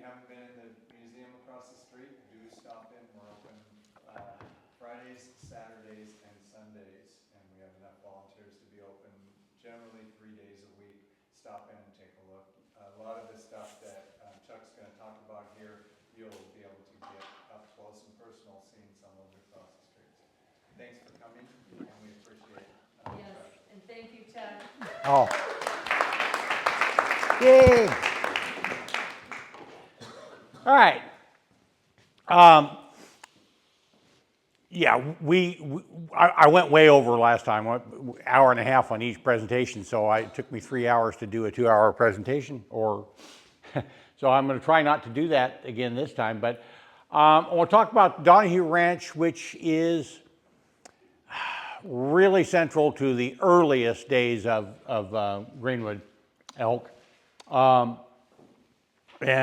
haven't been in the museum across the street, do stop in. We're open Fridays, Saturdays, and Sundays, and we have enough volunteers to be open generally 3 days a week. Stop in and take a look. A lot of the stuff that Chuck's going to talk about here, you'll be able to get up close and personal seeing some of it across the streets. Thanks for coming, and we appreciate it. Yes, and thank you, Chuck. Oh. Yay! All right. Yeah, I went way over last time, hour and a half on each presentation, so it took me 3 hours to do a 2-hour presentation, so I'm going to try not to do that again this time, but I want to talk about Donahue Ranch, which is really central to the earliest days of Greenwood elk. And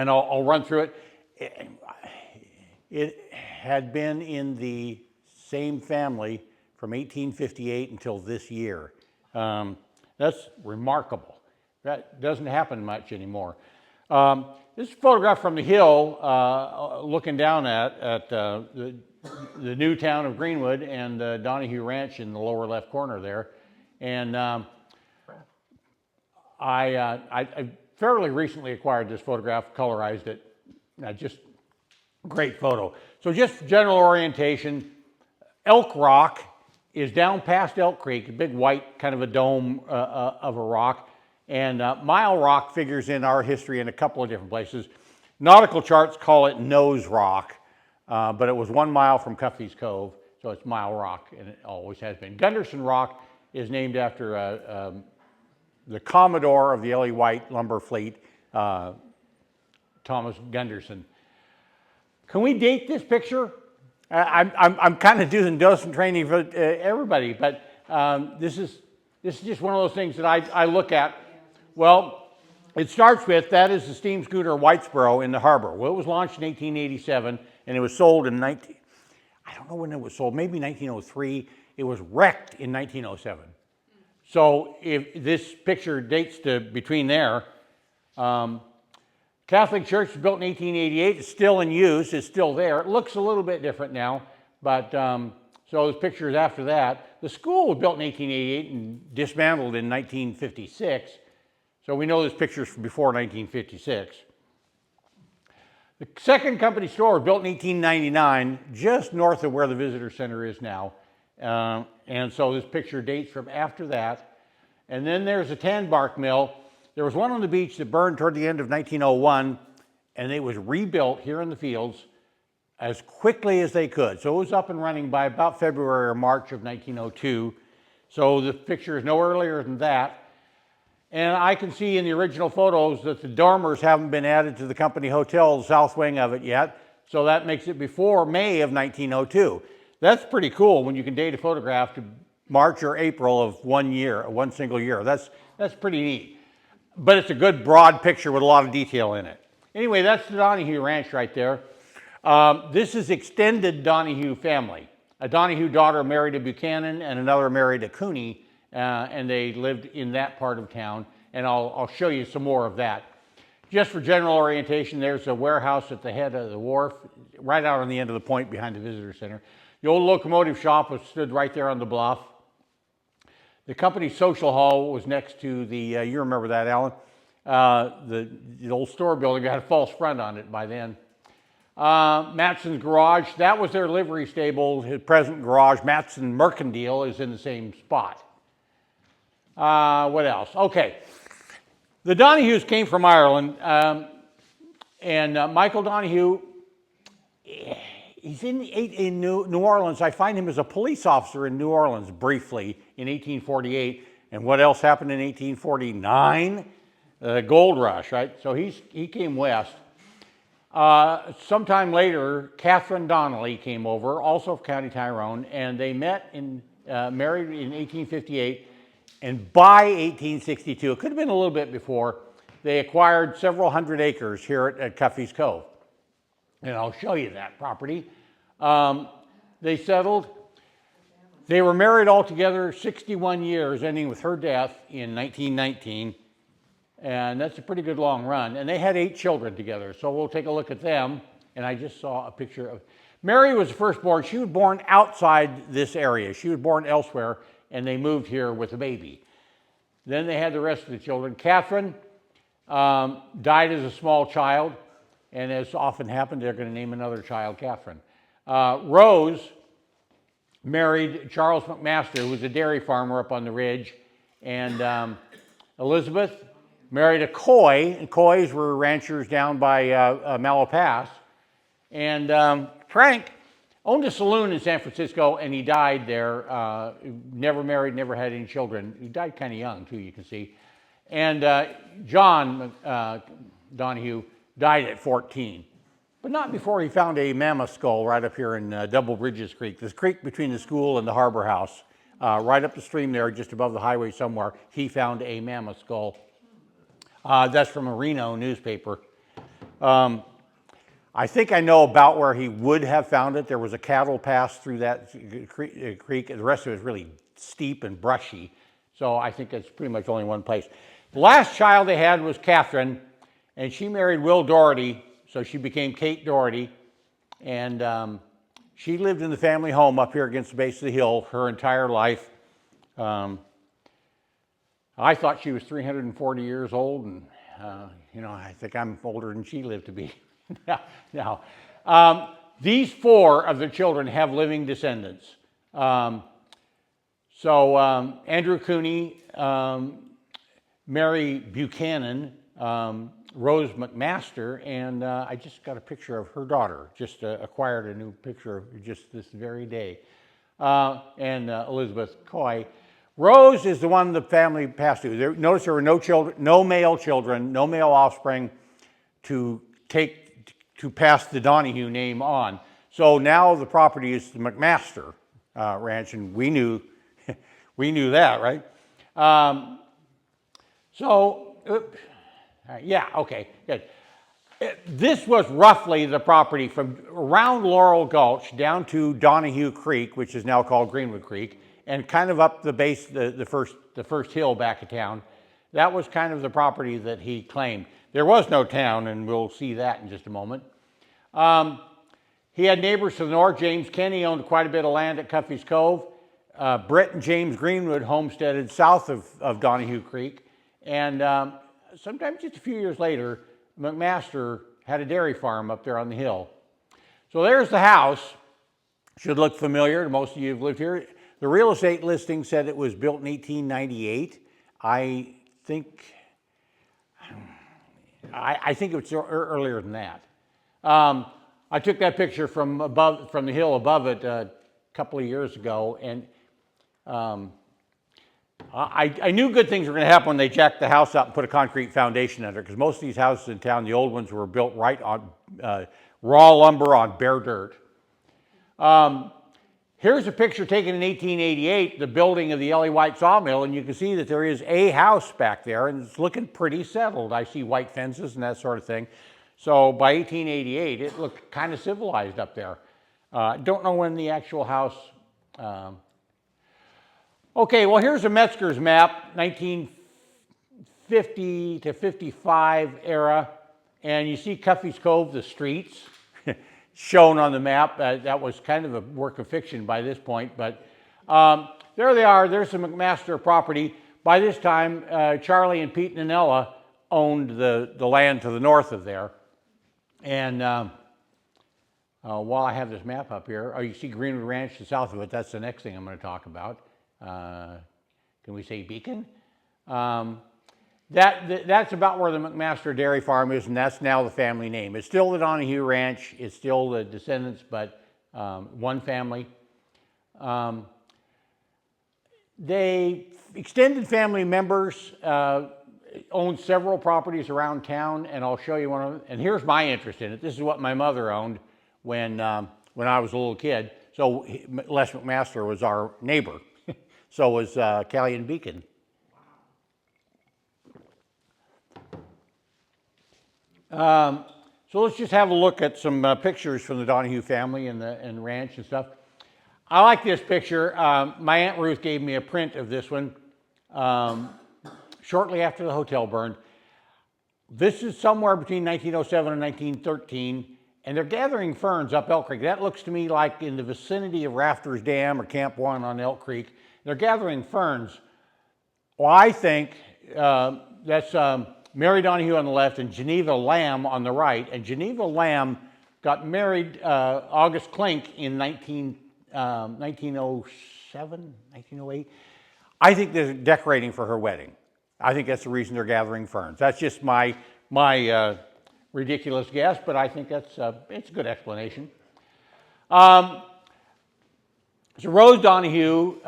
I'll run through it. It had been in the same family from 1858 until this year. That's remarkable. That doesn't happen much anymore. This is a photograph from the hill looking down at the new town of Greenwood and Donahue Ranch in the lower left corner there. And I fairly recently acquired this photograph, colorized it. Just great photo. So just general orientation. Elk Rock is down past Elk Creek, a big white kind of a dome of a rock. And Mile Rock figures in our history in a couple of different places. Nautical charts call it Nose Rock, but it was 1 mile from Cuffy's Cove, so it's Mile Rock, and it always has been. Gunderson Rock is named after the Commodore of the L.E. White lumber fleet, Thomas Gunderson. Can we date this picture? I'm kind of doing docent training for everybody, but this is just one of those things that I look at. Well, it starts with, that is the steam schooner Whitesboro in the harbor. Well, it was launched in 1887, and it was sold in I don't know when it was sold, maybe 1903. It was wrecked in 1907. So if this picture dates to between there. Catholic Church was built in 1888. It's still in use. It's still there. It looks a little bit different now, but so those pictures after that. The school was built in 1888 and dismantled in 1956. So we know this picture's from before 1956. The second company store was built in 1899, just north of where the visitor center is now. And so this picture dates from after that. And then there's a tan bark mill. There was one on the beach that burned toward the end of 1901, and it was rebuilt here in the fields as quickly as they could. So it was up and running by about February or March of 1902. So the picture is no earlier than that. And I can see in the original photos that the dormers haven't been added to the company hotel, the south wing of it yet. So that makes it before May of 1902. That's pretty cool when you can date a photograph to March or April of 1 year, one single year. That's pretty neat. But it's a good broad picture with a lot of detail in it. Anyway, that's the Donahue Ranch right there. This is extended Donahue family. A Donahue daughter married a Buchanan and another married a Cooney, and they lived in that part of town. And I'll show you some more of that. Just for general orientation, there's a warehouse at the head of the wharf, right out on the end of the point behind the visitor center. The old locomotive shop was stood right there on the bluff. The company social hall was next to the, you remember that, Alan? The old store building had a false front on it by then. Matson's Garage, that was their livery stable. His present garage, Matson Mercantile, is in the same spot. What else? Okay. The Donahues came from Ireland, and Michael Donahue, he's in New Orleans. I find him as a police officer in New Orleans briefly in 1848. And what else happened in 1849? The gold rush, right? So he came west. Sometime later, Catherine Donnelly came over, also of County Tyrone, and they met married in 1858. And by 1862, it could have been a little bit before, they acquired several hundred acres here at Cuffy's Cove. And I'll show you that property. They settled. They were married altogether 61 years, ending with her death in 1919. and that's a pretty good long run. And they had 8 children together, so we'll take a look at them. And I just saw a picture of Mary was the firstborn. She was born outside this area. She was born elsewhere, and they moved here with a baby. Then they had the rest of the children. Catherine died as a small child, and as often happened, they're going to name another child Catherine. Rose married Charles McMaster, who was a dairy farmer up on the ridge, and Elizabeth married a Coy, and Coys were ranchers down by Malapass, and Frank owned a saloon in San Francisco, and he died there. Never married, never had any children. He died kind of young, too, you can see. And John Donahue died at 14, but not before he found a mammoth skull right up here in Double Bridges Creek, this creek between the school and the harbor house. Right up the stream there, just above the highway somewhere, he found a mammoth skull. That's from a Reno newspaper. I think I know about where he would have found it. There was a cattle pass through that creek. The rest of it is really steep and brushy. So I think it's pretty much only one place. The last child they had was Catherine, and she married Will Doherty, so she became Kate Doherty. And she lived in the family home up here against the base of the hill her entire life. I thought she was 340 years old, and I think I'm older than she lived to be. Now, these 4 of the children have living descendants. Andrew Cooney, Mary Buchanan, Rose McMaster, and I just got a picture of her daughter, just acquired a new picture of just this very day, and Elizabeth Coy. Rose is the one the family passed to. Notice there were no children, no male children, no male offspring to pass the Donahue name on. So now the property is the McMaster ranch, and we knew that, right? Yeah, okay, good. This was roughly the property from around Laurel Gulch down to Donahue Creek, which is now called Greenwood Creek, and kind of up the base, the first hill back of town. That was kind of the property that he claimed. There was no town, and we'll see that in just a moment. He had neighbors to the north. James Kenny owned quite a bit of land at Cuffy's Cove. Brett and James Greenwood homesteaded south of Donahue Creek. And sometime just a few years later, McMaster had a dairy farm up there on the hill. So there's the house. Should look familiar to most of you who've lived here. The real estate listing said it was built in 1898. I think it was earlier than that. I took that picture from the hill above it a couple of years ago, and I knew good things were going to happen when they jacked the house up and put a concrete foundation under it, because most of these houses in town, the old ones, were built right on raw lumber on bare dirt. Here's a picture taken in 1888, the building of the Ellie White sawmill, and you can see that there is a house back there, and it's looking pretty settled. I see white fences and that sort of thing. So by 1888, it looked kind of civilized up there. Don't know when the actual house... Okay, well, here's a Metzger's map, 1950 to 55 era, and you see Cuffy's Cove, the streets, shown on the map. That was kind of a work of fiction by this point, but there they are. There's the McMaster property. By this time, Charlie and Pete Nanella owned the land to the north of there. And while I have this map up here, you see Greenwood Ranch to the south of it. That's the next thing I'm going to talk about. Can we say Beacon? That's about where the McMaster Dairy Farm is, and that's now the family name. It's still the Donahue Ranch. It's still the descendants, but one family. They extended family members owned several properties around town, and I'll show you one of them. And here's my interest in it. This is what my mother owned when I was a little kid. So Les McMaster was our neighbor. So was Callie and Beacon. So let's just have a look at some pictures from the Donahue family and the ranch and stuff. I like this picture. My Aunt Ruth gave me a print of this one shortly after the hotel burned. This is somewhere between 1907 and 1913, and they're gathering ferns up Elk Creek. That looks to me like in the vicinity of Rafters Dam or Camp 1 on Elk Creek. They're gathering ferns. Well, I think that's Mary Donahue on the left and Geneva Lamb on the right. And Geneva Lamb got married August Klink in 1907, 1908. I think they're decorating for her wedding. I think that's the reason they're gathering ferns. That's just my ridiculous guess, but I think it's a good explanation. So Rose Donahue,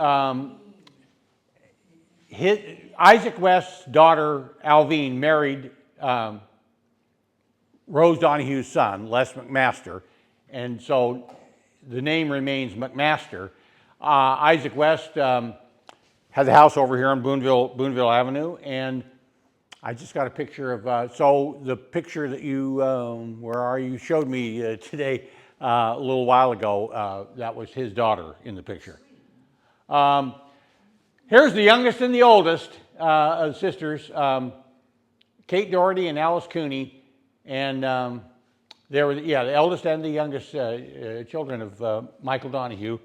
Isaac West's daughter Alvine married Rose Donahue's son, Les McMaster, and so the name remains McMaster. Isaac West has a house over here on Boonville Avenue, and I just got a picture of, so the picture that you, you showed me today a little while ago, that was his daughter in the picture. Here's the youngest and the oldest of the sisters, Kate Doherty and Alice Cooney, and they were, the eldest and the youngest children of Michael Donahue.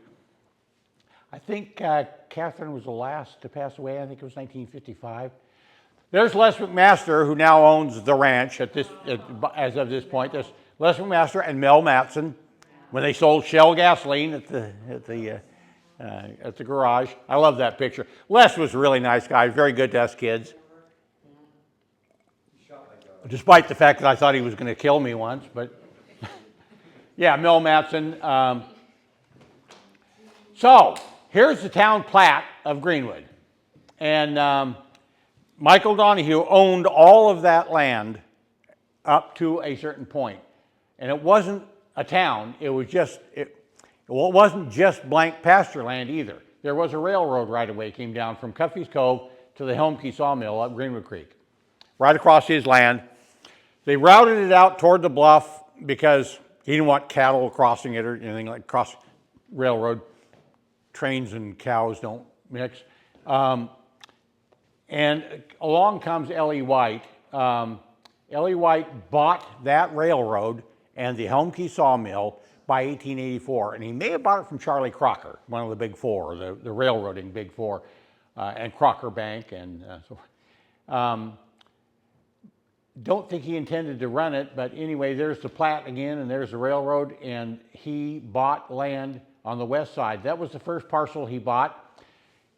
I think Catherine was the last to pass away. I think it was 1955. There's Les McMaster, who now owns the ranch as of this point. There's Les McMaster and Mel Matson when they sold Shell gasoline at the garage. I love that picture. Les was a really nice guy, very good to us kids. Despite the fact that I thought he was going to kill me once, but yeah, Mel Matson. So here's the town plat of Greenwood, and Michael Donahue owned all of that land up to a certain point, and it wasn't a town. It was just it wasn't just blank pasture land either. There was a railroad right away came down from Cuffy's Cove to the Helmke Sawmill up Greenwood Creek, right across his land. They routed it out toward the bluff because he didn't want cattle crossing it or anything like cross railroad. Trains and cows don't mix. And along comes Ellie White. Ellie White bought that railroad and the Helmke Sawmill by 1884, and he may have bought it from Charlie Crocker, one of the big four, the railroading big four, and Crocker Bank, and so forth. Don't think he intended to run it, but anyway, there's the plat again, and there's the railroad, and he bought land on the west side. That was the first parcel he bought.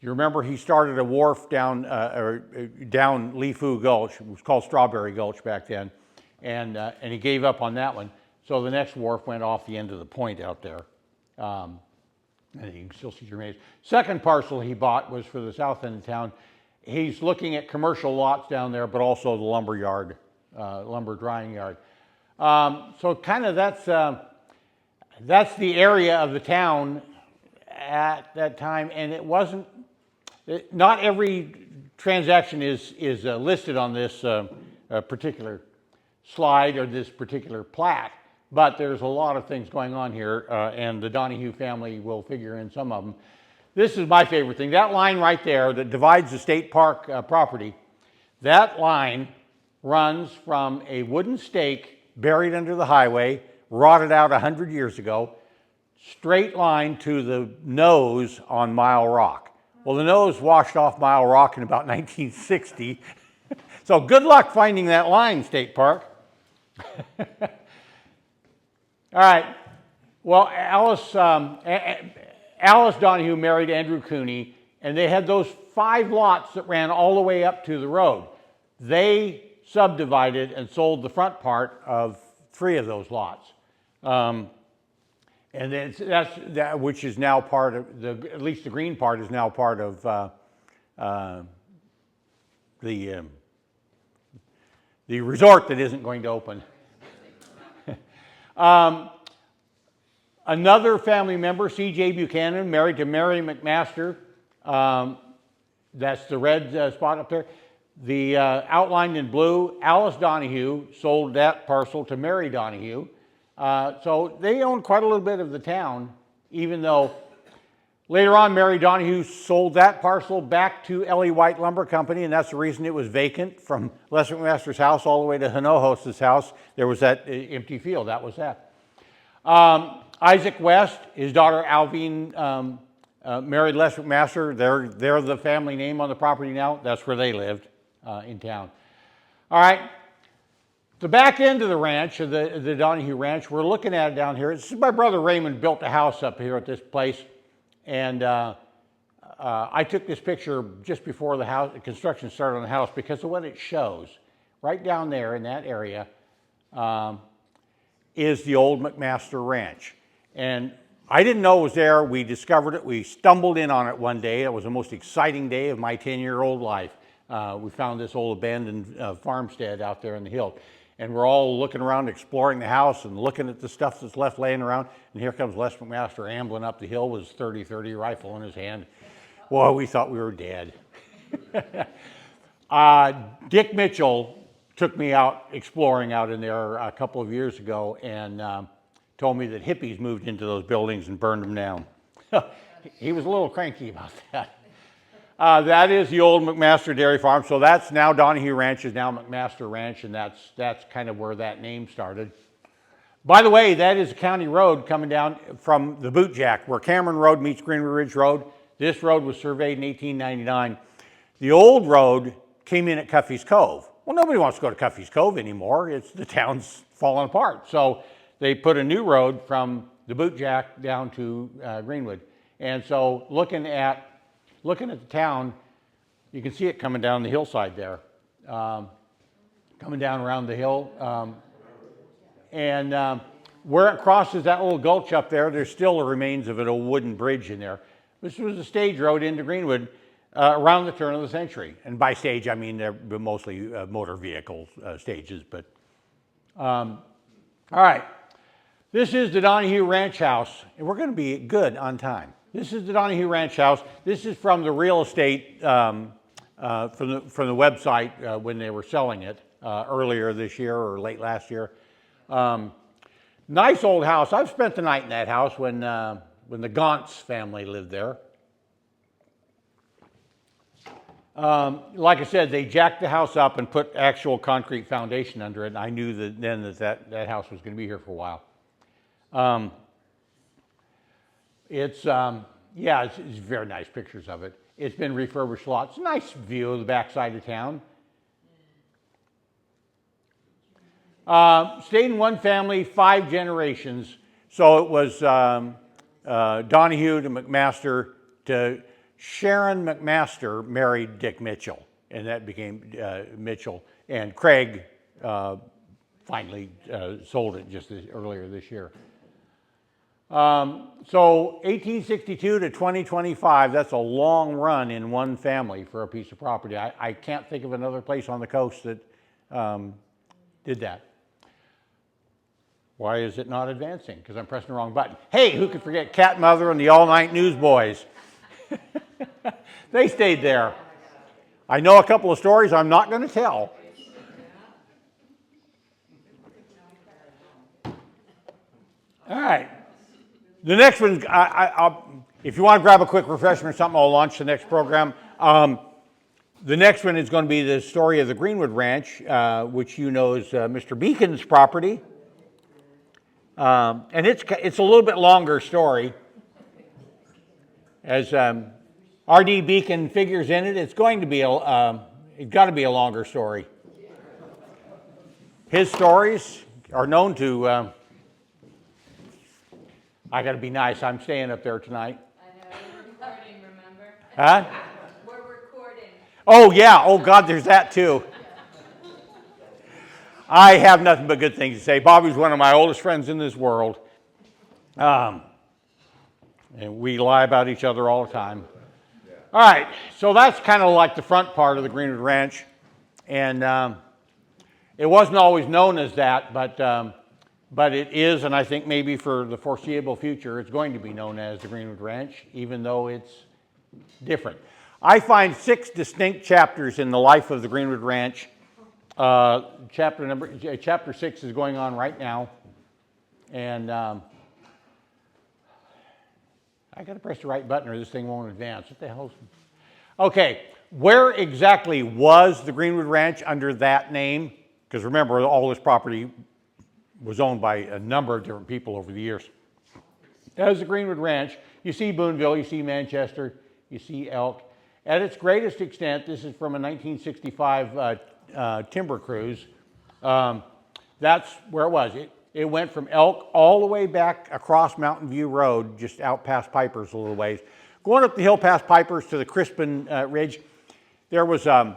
You remember he started a wharf down Lee Fu Gulch. It was called Strawberry Gulch back then, and he gave up on that one. So the next wharf went off the end of the point out there. And you can still see your maze. Second parcel he bought was for the south end of town. He's looking at commercial lots down there, but also the lumber yard, lumber drying yard. So kind of that's the area of the town at that time, and it wasn't. Not every transaction is listed on this particular slide or this particular plat, but there's a lot of things going on here, and the Donahue family will figure in some of them. This is my favorite thing. That line right there that divides the state park property, that line runs from a wooden stake buried under the highway, rotted out 100 years ago, straight line to the nose on Mile Rock. Well, the nose washed off Mile Rock in about 1960. So good luck finding that line, State Park. All right. Well, Alice Donahue married Andrew Cooney, and they had those 5 lots that ran all the way up to the road. They subdivided and sold the front part of 3 of those lots. And then that's which is now part of at least the green part is now part of the resort that isn't going to open. Another family member, C.J. Buchanan, married to Mary McMaster. That's the red spot up there. The outlined in blue, Alice Donahue sold that parcel to Mary Donahue. So they own quite a little bit of the town, even though Later on, Mary Donahue sold that parcel back to L.E. White Lumber Company, and that's the reason it was vacant from Les McMaster's house all the way to Hinojos' house. There was that empty field. That was that. Isaac West, his daughter Alvine married Les McMaster. They're the family name on the property now. That's where they lived in town. All right. The back end of the ranch, of the Donahue Ranch, we're looking at it down here. This is my brother Raymond built a house up here at this place. And I took this picture just before the construction started on the house because of what it shows. Right down there in that area is the old McMaster Ranch. And I didn't know it was there. We discovered it. We stumbled in on it one day. It was the most exciting day of my 10-year-old life. We found this old abandoned farmstead out there in the hills. And we're all looking around, exploring the house and looking at the stuff that's left laying around. And here comes Les McMaster ambling up the hill with his .30-30 rifle in his hand. Boy, we thought we were dead. Dick Mitchell took me out exploring out in there a couple of years ago and told me that hippies moved into those buildings and burned them down. He was a little cranky about that. That is the old McMaster Dairy Farm. So that's now Donahue Ranch is now McMaster Ranch, and that's kind of where that name started. By the way, that is a county road coming down from the Boot Jack, where Cameron Road meets Greenwood Ridge Road. This road was surveyed in 1899. The old road came in at Cuffy's Cove. Well, nobody wants to go to Cuffy's Cove anymore. The town's falling apart. So they put a new road from the Boot Jack down to Greenwood. And so looking at the town, you can see it coming down the hillside there, coming down around the hill. Where it crosses that little gulch up there, there's still the remains of an old wooden bridge in there. This was a stage road into Greenwood around the turn of the century. And by stage, I mean they're mostly motor vehicle stages. But all right, this is the Donahue Ranch House, and we're going to be good on time. This is the Donahue Ranch House. This is from the real estate, from the website when they were selling it earlier this year or late last year. Nice old house. I've spent the night in that house when the Gauntz family lived there. Like I said, they jacked the house up and put actual concrete foundation under it, and I knew that house was going to be here for a while. It's very nice pictures of it. It's been refurbished a lot. It's a nice view of the backside of town. Stayed in one family 5 generations. So it was Donahue to McMaster to Sharon McMaster married Dick Mitchell, and that became Mitchell. And Craig finally sold it just earlier this year. So 1862 to 2025, that's a long run in one family for a piece of property. I can't think of another place on the coast that did that. Why is it not advancing? Because I'm pressing the wrong button. Hey, who could forget Cat Mother and the All Night Newsboys? They stayed there. I know a couple of stories I'm not going to tell. All right. The next one, if you want to grab a quick refreshment or something, I'll launch the next program. The next one is going to be the story of the Greenwood Ranch, which you know is Mr. Beacon's property. And it's a little bit longer story. As R.D. Beacon figures in it, it's got to be a longer story. His stories are known to. I got to be nice. I'm staying up there tonight. I know, we're recording, remember? Huh? We're recording. Oh, yeah. Oh, God, there's that, too. I have nothing but good things to say. Bobby's one of my oldest friends in this world. And we lie about each other all the time. All right. So that's kind of like the front part of the Greenwood Ranch. And it wasn't always known as that, but it is, and I think maybe for the foreseeable future, it's going to be known as the Greenwood Ranch, even though it's different. I find 6 distinct chapters in the life of the Greenwood Ranch. Chapter 6 is going on right now, and I got to press the right button or this thing won't advance. What the hell's... Okay, where exactly was the Greenwood Ranch under that name? Because remember, all this property was owned by a number of different people over the years. As the Greenwood Ranch, you see Boonville, you see Manchester, you see Elk. At its greatest extent, this is from a 1965 timber cruise. That's where it was. It went from Elk all the way back across Mountain View Road, just out past Piper's a little ways. Going up the hill past Piper's to the Crispin Ridge, there was a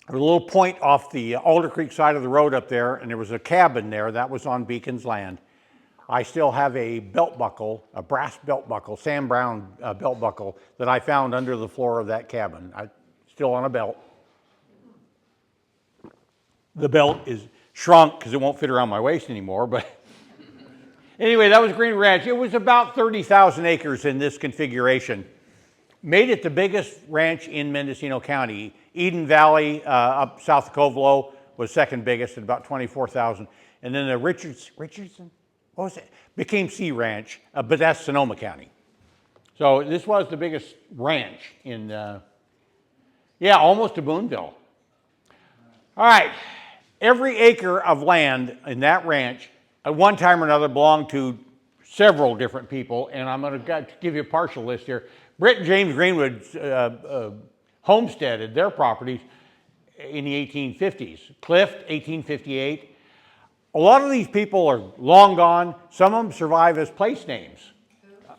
little point off the Alder Creek side of the road up there, and there was a cabin there. That was on Beacon's land. I still have a belt buckle, a brass belt buckle, Sam Brown belt buckle that I found under the floor of that cabin. Still on a belt. The belt is shrunk because it won't fit around my waist anymore, but anyway, that was Green Ranch. It was about 30,000 acres in this configuration. Made it the biggest ranch in Mendocino County. Eden Valley up south of Covelo was second biggest at about 24,000. And then the Richardson, what was it? Became Sea Ranch, but that's Sonoma County. So this was the biggest ranch in, yeah, almost to Boonville. All right, every acre of land in that ranch at one time or another belonged to several different people, and I'm going to give you a partial list here. Britt and James Greenwood homesteaded their properties in the 1850s. Clift, 1858. A lot of these people are long gone. Some of them survive as place names,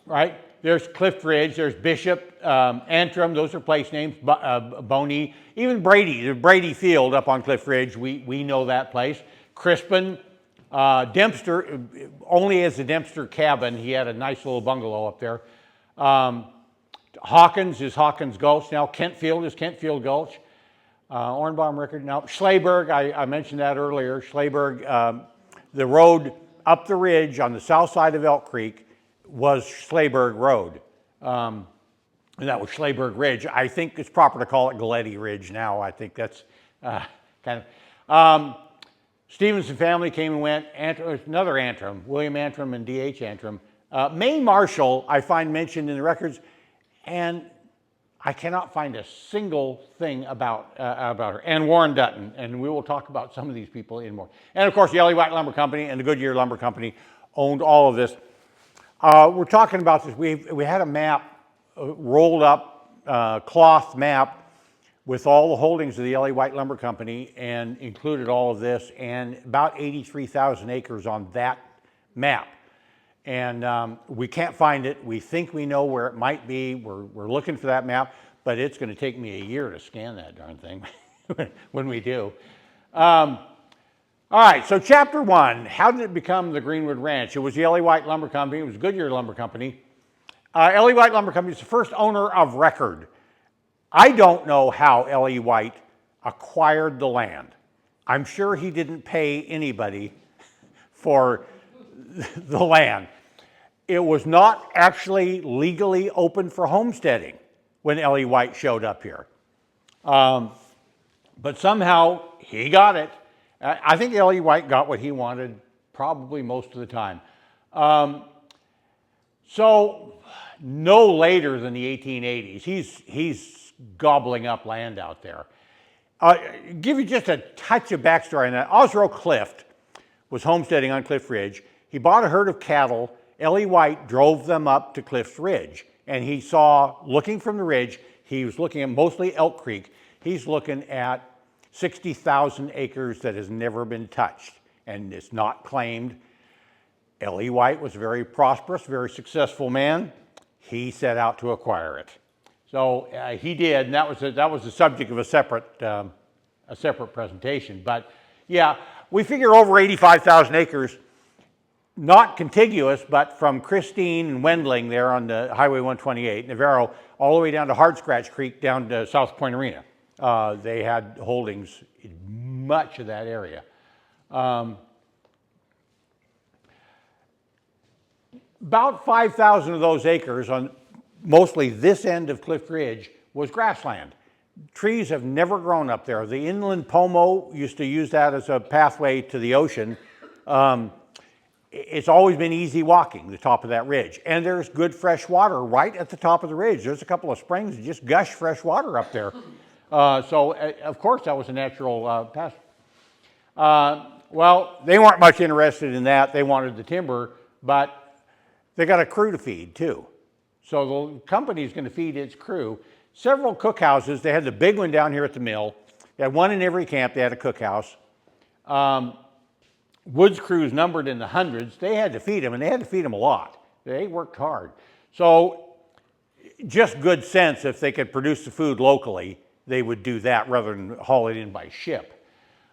right? There's Clift Ridge, there's Bishop, Antrim, those are place names, Boney, even Brady, the Brady Field up on Cliff Ridge, we know that place. Crispin, Dempster, only as the Dempster cabin, he had a nice little bungalow up there. Hawkins is Hawkins Gulch now, Kentfield is Kentfield Gulch. Ornbaum Rickard, no, Schleberg, I mentioned that earlier. Schleberg, the road up the ridge on the south side of Elk Creek was Schleberg Road. And that was Schleberg Ridge. I think it's proper to call it Galletti Ridge now. I think that's kind of... Stevenson family came and went, another Antrim, William Antrim and D.H. Antrim. May Marshall, I find mentioned in the records, and I cannot find a single thing about her. And Warren Dutton, and we will talk about some of these people in more. And of course, the L.E. White Lumber Company and the Goodyear Lumber Company owned all of this. We're talking about this. We had a map, rolled up cloth map with all the holdings of the L.E. White Lumber Company, and included all of this, and about 83,000 acres on that map. And we can't find it. We think we know where it might be. We're looking for that map, but it's going to take me a year to scan that darn thing when we do. All right, so chapter 1, how did it become the Greenwood Ranch? It was the L.E. White Lumber Company. It was Goodyear Lumber Company. L.E. White Lumber Company is the first owner of record. I don't know how L.E. White acquired the land. I'm sure he didn't pay anybody for the land. It was not actually legally open for homesteading when L.E. White showed up here. But somehow he got it. I think L.E. White got what he wanted probably most of the time. So no later than the 1880s, he's gobbling up land out there. Give you just a touch of backstory on that. Osro Clift was homesteading on Cliff Ridge. He bought a herd of cattle. L.E. White drove them up to Cliff Ridge, and he saw, looking from the ridge, he was looking at mostly Elk Creek. He's looking at 60,000 acres that has never been touched, and it's not claimed. L.E. White was a very prosperous, very successful man. He set out to acquire it. So he did, and that was the subject of a separate presentation. But yeah, we figure over 85,000 acres, not contiguous, but from Christine and Wendling there on the Highway 128, Navarro, all the way down to Hardscratch Creek, down to South Point Arena. They had holdings in much of that area. About 5,000 of those acres on mostly this end of Cliff Ridge was grassland. Trees have never grown up there. The inland pomo used to use that as a pathway to the ocean. it's always been easy walking the top of that ridge. And there's good fresh water right at the top of the ridge. There's a couple of springs that just gush fresh water up there. So, of course, that was a natural pass. Well, they weren't much interested in that. They wanted the timber, but they got a crew to feed, too. So the company's going to feed its crew. Several cookhouses. They had the big one down here at the mill. They had one in every camp. They had a cookhouse. Woods crews numbered in the hundreds. They had to feed them, and they had to feed them a lot. They worked hard. So just good sense, if they could produce the food locally, they would do that rather than haul it in by ship.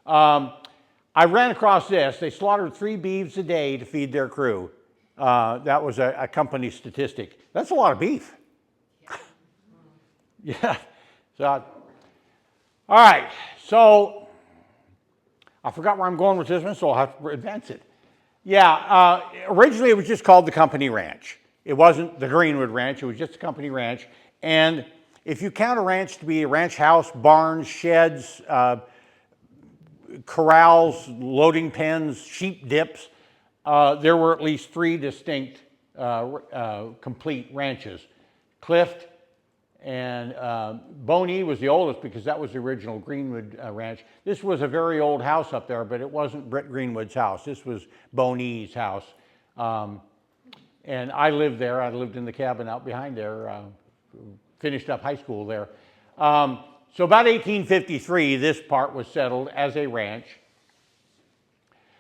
I ran across this. They slaughtered 3 beeves a day to feed their crew. That was a company statistic. That's a lot of beef. Yeah. So, all right. So I forgot where I'm going with this one, so I'll have to advance it. Yeah. Originally, it was just called the Company Ranch. It wasn't the Greenwood Ranch. It was just the Company Ranch. And if you count a ranch to be a ranch house, barns, sheds, corrals, loading pens, sheep dips, there were at least 3 distinct complete ranches. Clift and Boney was the oldest because that was the original Greenwood ranch. This was a very old house up there, but it wasn't Britt Greenwood's house. This was Boney's house. And I lived there. I lived in the cabin out behind there, finished up high school there. So about 1853, this part was settled as a ranch.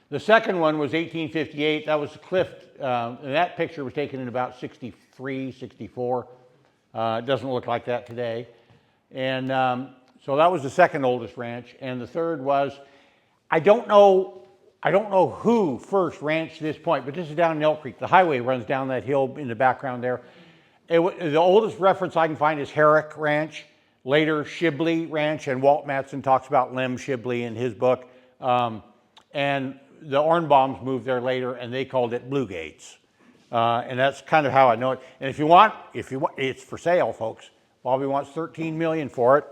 The second one was 1858. That was Clift. And that picture was taken in about 63, 64. It doesn't look like that today. And so that was the second oldest ranch. And the third was, I don't know who first ranched this point, but this is down in Elk Creek. The highway runs down that hill in the background there. The oldest reference I can find is Herrick Ranch. Later, Shibley Ranch, and Walt Mattson talks about Lem Shibley in his book. And the Ornbaums moved there later, and they called it Blue Gates. And that's kind of how I know it. And if you want, it's for sale, folks. Bobby wants $13 million for it.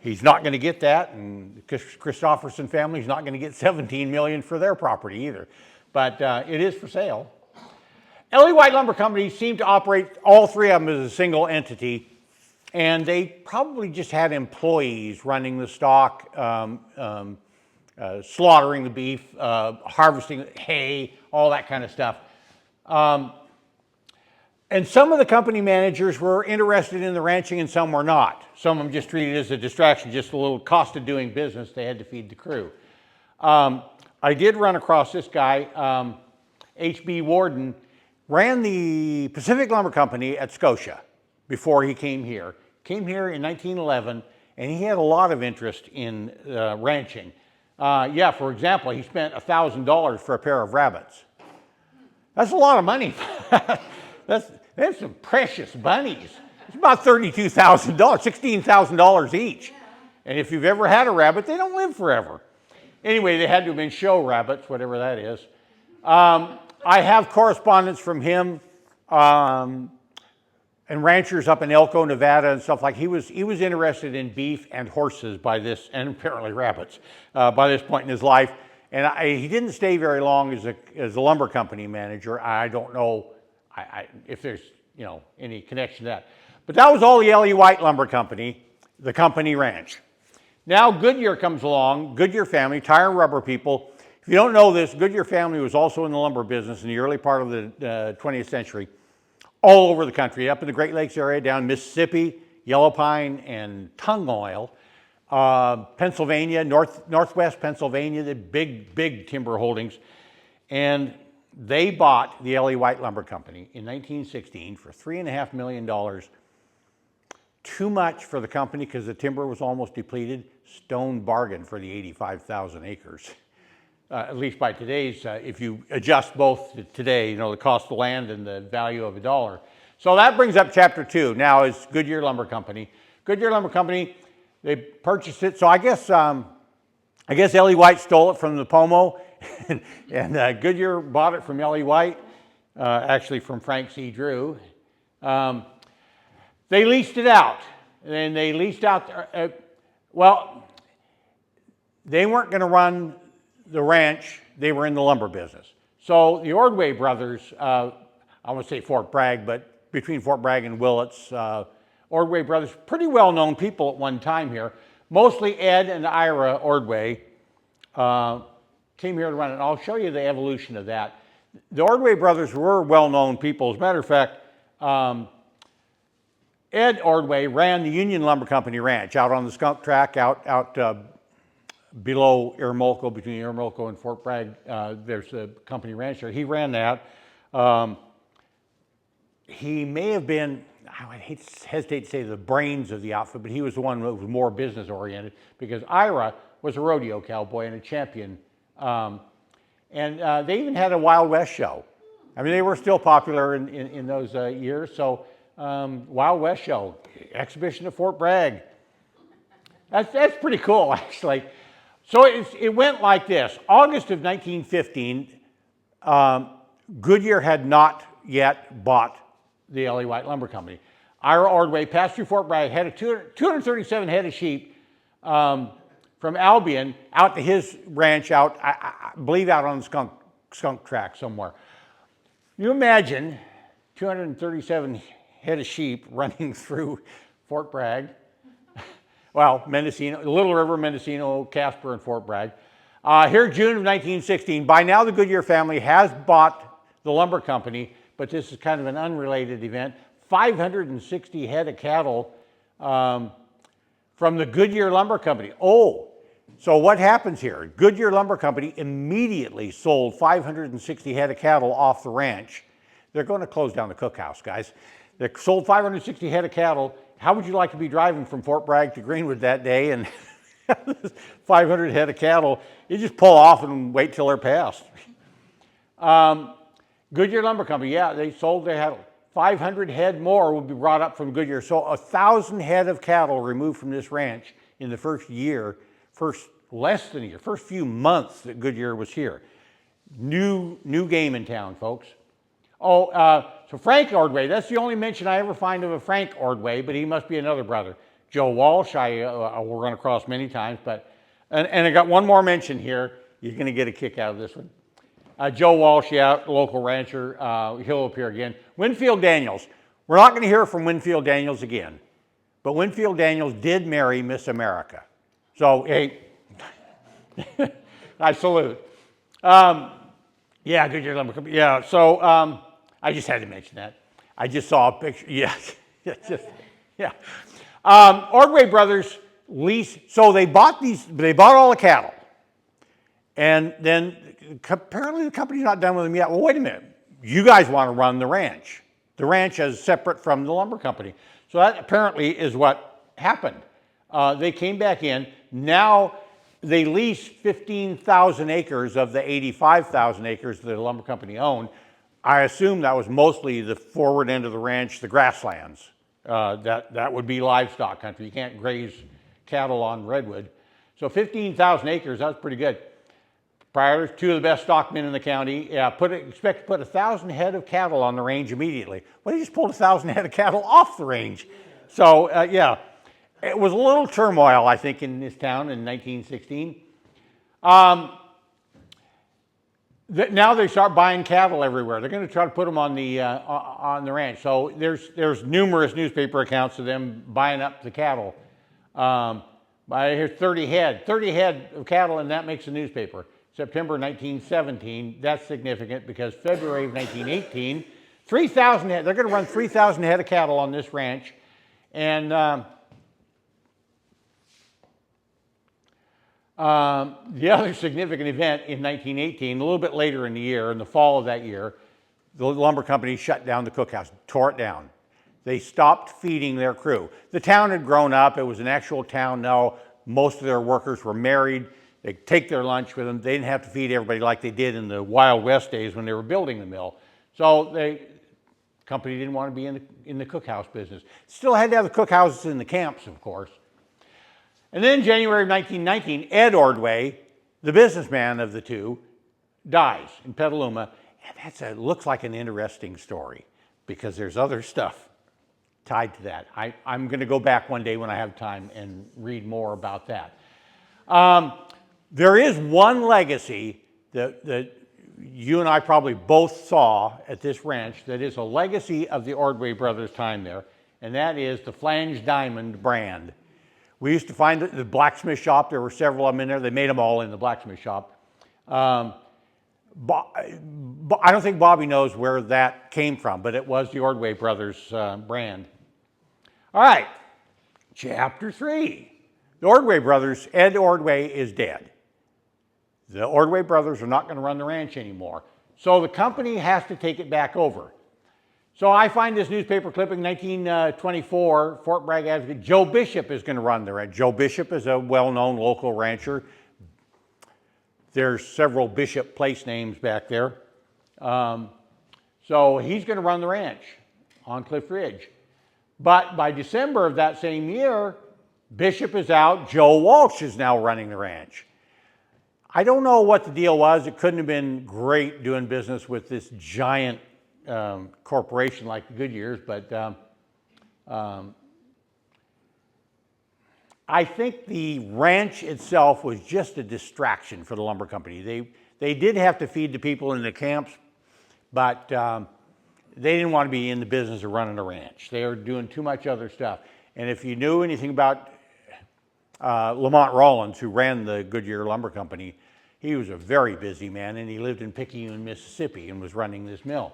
He's not going to get that, and Christopherson family is not going to get $17 million for their property either. But it is for sale. L.E. White Lumber Company seemed to operate all 3 of them as a single entity. And they probably just had employees running the stock, slaughtering the beef, harvesting hay, all that kind of stuff. And some of the company managers were interested in the ranching and some were not. Some of them just treated it as a distraction, just a little cost of doing business. They had to feed the crew. I did run across this guy, H.B. Warden, ran the Pacific Lumber Company at Scotia before he came here. Came here in 1911, and he had a lot of interest in ranching. Yeah, for example, he spent $1,000 for a pair of rabbits. That's a lot of money. That's some precious bunnies. It's about $32,000, $16,000 each. And if you've ever had a rabbit, they don't live forever. Anyway, they had to have been show rabbits, whatever that is. I have correspondence from him and ranchers up in Elko, Nevada, and stuff like. He was interested in beef and horses by this, and apparently rabbits, by this point in his life. And he didn't stay very long as a lumber company manager. I don't know if there's any connection to that. But that was all the L.E. White Lumber Company, the company ranch. Now Goodyear comes along, Goodyear family, tire and rubber people. If you don't know this, Goodyear family was also in the lumber business in the early part of the 20th century, all over the country, up in the Great Lakes area, down Mississippi, yellow pine, and tung oil. Pennsylvania, northwest Pennsylvania, the big timber holdings. And they bought the L.E. White Lumber Company in 1916 for $3.5 million. Too much for the company because the timber was almost depleted. Stone bargain for the 85,000 acres. At least by today's, if you adjust both to today, the cost of land and the value of $1. So that brings up chapter 2. Now is Goodyear Lumber Company. Goodyear Lumber Company, they purchased it. So I guess L.E. White stole it from the Pomo, and Goodyear bought it from L.E. White, actually from Frank C. Drew. They leased it out, and they leased out. Well, they weren't going to run the ranch. They were in the lumber business. So the Ordway brothers, I want to say Fort Bragg, but between Fort Bragg and Willits, Ordway brothers, pretty well-known people at one time here. Mostly Ed and Ira Ordway came here to run it. And I'll show you the evolution of that. The Ordway brothers were well-known people. As a matter of fact, Ed Ordway ran the Union Lumber Company ranch out on the Skunk Track, out below Irmolco, between Irmolco and Fort Bragg. There's a company ranch there. He ran that. He may have been, I hesitate to say the brains of the outfit, but he was the one that was more business oriented, because Ira was a rodeo cowboy and a champion. And they even had a Wild West show. I mean, they were still popular in those years. So Wild West show, exhibition at Fort Bragg. That's pretty cool, actually. So it went like this. August of 1915, Goodyear had not yet bought the L.A. White Lumber Company. Ira Ordway passed through Fort Bragg, had 237 head of sheep from Albion out to his ranch out, I believe out on the Skunk Track somewhere. You imagine 237 head of sheep running through Fort Bragg. Well, Mendocino, Little River, Mendocino, Casper, and Fort Bragg. Here, June of 1916, by now the Goodyear family has bought the lumber company, but this is kind of an unrelated event. 560 head of cattle from the Goodyear Lumber Company. Oh, so what happens here? Goodyear Lumber Company immediately sold 560 head of cattle off the ranch. They're going to close down the cookhouse, guys. They sold 560 head of cattle. How would you like to be driving from Fort Bragg to Greenwood that day and 500 head of cattle? You just pull off and wait till they're passed. Goodyear Lumber Company, yeah, they sold their cattle. 500 head more will be brought up from Goodyear. So 1,000 head of cattle removed from this ranch in the first year, less than a year, first few months that Goodyear was here. New game in town, folks. Oh, so Frank Ordway, that's the only mention I ever find of a Frank Ordway, but he must be another brother. Joe Walsh, I will run across many times, but, and I got one more mention here. You're going to get a kick out of this one. Joe Walsh, yeah, local rancher, he'll appear again. Winfield Daniels, we're not going to hear from Winfield Daniels again, but Winfield Daniels did marry Miss America. So, hey, I salute. Yeah, Goodyear Lumber Company, yeah, so I just had to mention that. I just saw a picture, yeah, yeah. Ordway brothers leased, so they bought all the cattle. And then apparently the company's not done with them yet. Well, wait a minute. You guys want to run the ranch. The ranch is separate from the lumber company. So that apparently is what happened. They came back in. Now they leased 15,000 acres of the 85,000 acres that the lumber company owned. I assume that was mostly the forward end of the ranch, the grasslands. That would be livestock country. You can't graze cattle on redwood. So 15,000 acres, that was pretty good. Prior, two of the best stockmen in the county, expect to put 1,000 head of cattle on the range immediately. Well, they just pulled 1,000 head of cattle off the range. So, yeah, it was a little turmoil, I think, in this town in 1916. Now they start buying cattle everywhere. They're going to try to put them on the ranch. So there's numerous newspaper accounts of them buying up the cattle. Here's 30 head of cattle, and that makes a newspaper. September 1917, that's significant because February of 1918, 3,000 head, they're going to run 3,000 head of cattle on this ranch. And the other significant event in 1918, a little bit later in the year, in the fall of that year, the lumber company shut down the cookhouse, tore it down. They stopped feeding their crew. The town had grown up. It was an actual town now. Most of their workers were married. They take their lunch with them. They didn't have to feed everybody like they did in the Wild West days when they were building the mill. So the company didn't want to be in the cookhouse business. Still had to have the cookhouses in the camps, of course. And then January of 1919, Ed Ordway, the businessman of the two, dies in Petaluma. And looks like an interesting story because there's other stuff tied to that. I'm going to go back one day when I have time and read more about that. There is one legacy that you and I probably both saw at this ranch that is a legacy of the Ordway brothers' time there, and that is the Flange Diamond brand. We used to find it at the blacksmith shop. There were several of them in there. They made them all in the blacksmith shop. I don't think Bobby knows where that came from, but it was the Ordway brothers' brand. All right, chapter 3. The Ordway brothers, Ed Ordway is dead. The Ordway brothers are not going to run the ranch anymore. So the company has to take it back over. So I find this newspaper clipping, 1924, Fort Bragg Advocate, Joe Bishop is going to run the ranch. Joe Bishop is a well-known local rancher. There's several Bishop place names back there. So he's going to run the ranch on Cliff Ridge. But by December of that same year, Bishop is out. Joe Walsh is now running the ranch. I don't know what the deal was. It couldn't have been great doing business with this giant corporation like the Goodyears, but I think the ranch itself was just a distraction for the lumber company. They did have to feed the people in the camps, but they didn't want to be in the business of running a ranch. They were doing too much other stuff. And if you knew anything about Lamont Rollins, who ran the Goodyear Lumber Company, he was a very busy man, and he lived in Picayune, Mississippi, and was running this mill.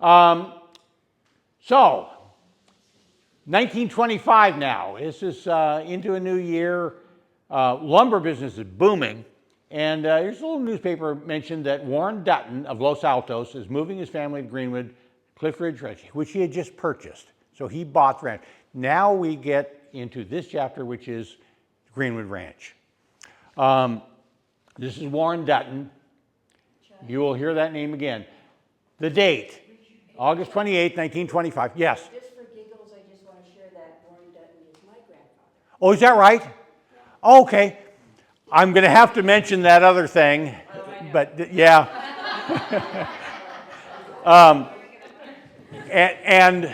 So, 1925 now. This is into a new year. Lumber business is booming. And here's a little newspaper mentioned that Warren Dutton of Los Altos is moving his family to Greenwood, Cliff Ridge Ranch, which he had just purchased. So he bought the ranch. Now we get into this chapter, which is Greenwood Ranch. This is Warren Dutton. You will hear that name again. The date, August 28, 1925. Yes? Just for giggles, I just want to share that Warren Dutton is my grandfather. Oh, is that right? Okay. I'm going to have to mention that other thing, but yeah. and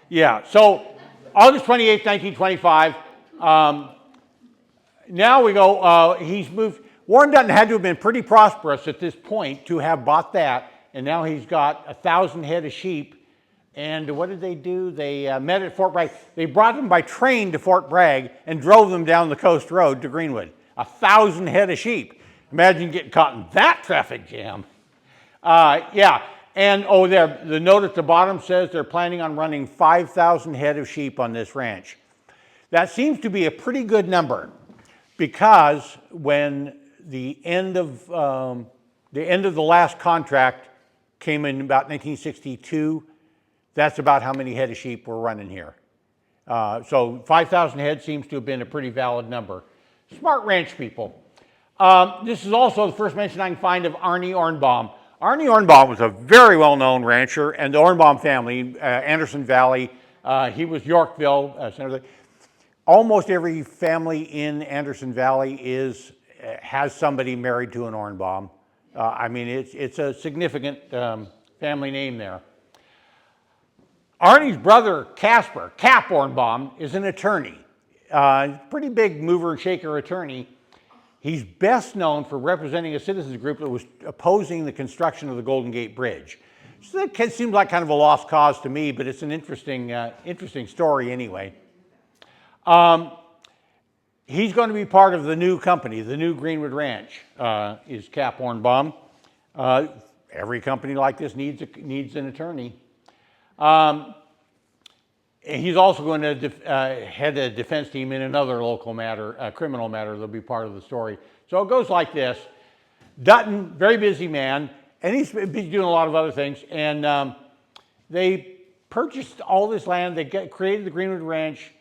yeah. So August 28, 1925. Now we go, he's moved. Warren Dutton had to have been pretty prosperous at this point to have bought that, and now he's got 1,000 head of sheep. And what did they do? They met at Fort Bragg. They brought them by train to Fort Bragg and drove them down the coast road to Greenwood. 1,000 head of sheep. Imagine getting caught in that traffic jam. Yeah, and there, the note at the bottom says they're planning on running 5,000 head of sheep on this ranch. That seems to be a pretty good number, because when the end of the last contract came in about 1962, that's about how many head of sheep were running here. So 5,000 head seems to have been a pretty valid number. Smart ranch people. This is also the first mention I can find of Arnie Ornbaum. Arnie Ornbaum was a very well-known rancher, and the Ornbaum family, Anderson Valley, he was Yorkville, Senator. Almost every family in Anderson Valley has somebody married to an Ornbaum. I mean, it's a significant family name there. Arnie's brother, Casper, Cap Ornbaum, is an attorney. Pretty big mover and shaker attorney. He's best known for representing a citizens group that was opposing the construction of the Golden Gate Bridge. So that seems like kind of a lost cause to me, but it's an interesting story anyway. He's going to be part of the new company, the new Greenwood Ranch, is Cap Ornbaum. Every company like this needs an attorney. He's also going to head a defense team in another local matter, a criminal matter that'll be part of the story. So it goes like this. Dutton, very busy man, and he's doing a lot of other things. And they purchased all this land. They created the Greenwood Ranch.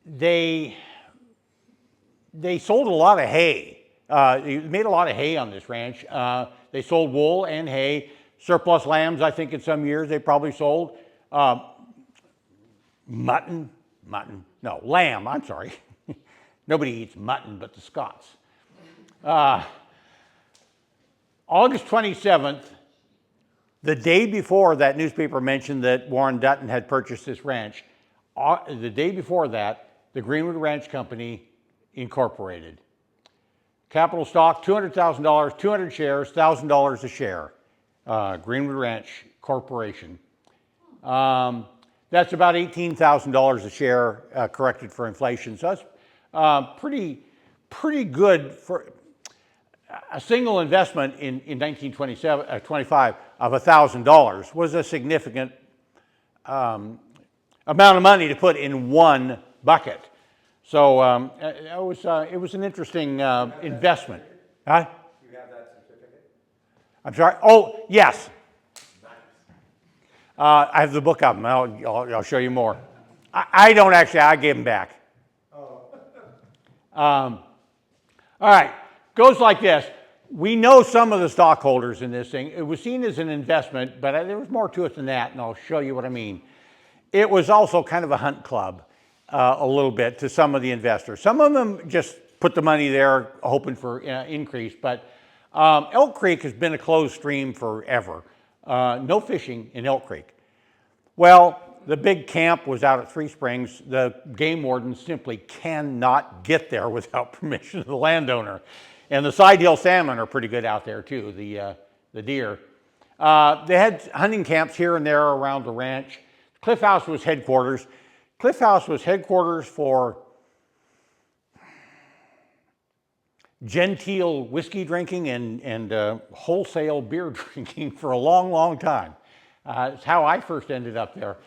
They sold a lot of hay. They made a lot of hay on this ranch. They sold wool and hay. Surplus lambs, I think in some years they probably sold. Lamb, I'm sorry. Nobody eats mutton but the Scots. August 27th, the day before that newspaper mentioned that Warren Dutton had purchased this ranch, the day before that, the Greenwood Ranch Company incorporated. Capital stock, $200,000, 200 shares, $1,000 a share. Greenwood Ranch Corporation. That's about $18,000 a share corrected for inflation. So that's pretty good for a single investment in 1925 of $1,000 was a significant amount of money to put in one bucket. So it was an interesting investment. Huh? You have that certificate? I'm sorry? Oh, yes. I have the book of them. I'll show you more. I don't actually. I gave them back. Oh. All right. Goes like this. We know some of the stockholders in this thing. It was seen as an investment, but there was more to it than that, and I'll show you what I mean. It was also kind of a hunt club, a little bit, to some of the investors. Some of them just put the money there hoping for increase, but Elk Creek has been a closed stream forever. No fishing in Elk Creek. Well, the big camp was out at Three Springs. The game warden simply cannot get there without permission of the landowner. And the side hill salmon are pretty good out there too, the deer. They had hunting camps here and there around the ranch. Cliff House was headquarters. Cliff House was headquarters for genteel whiskey drinking and wholesale beer drinking for a long, long time. It's how I first ended up there.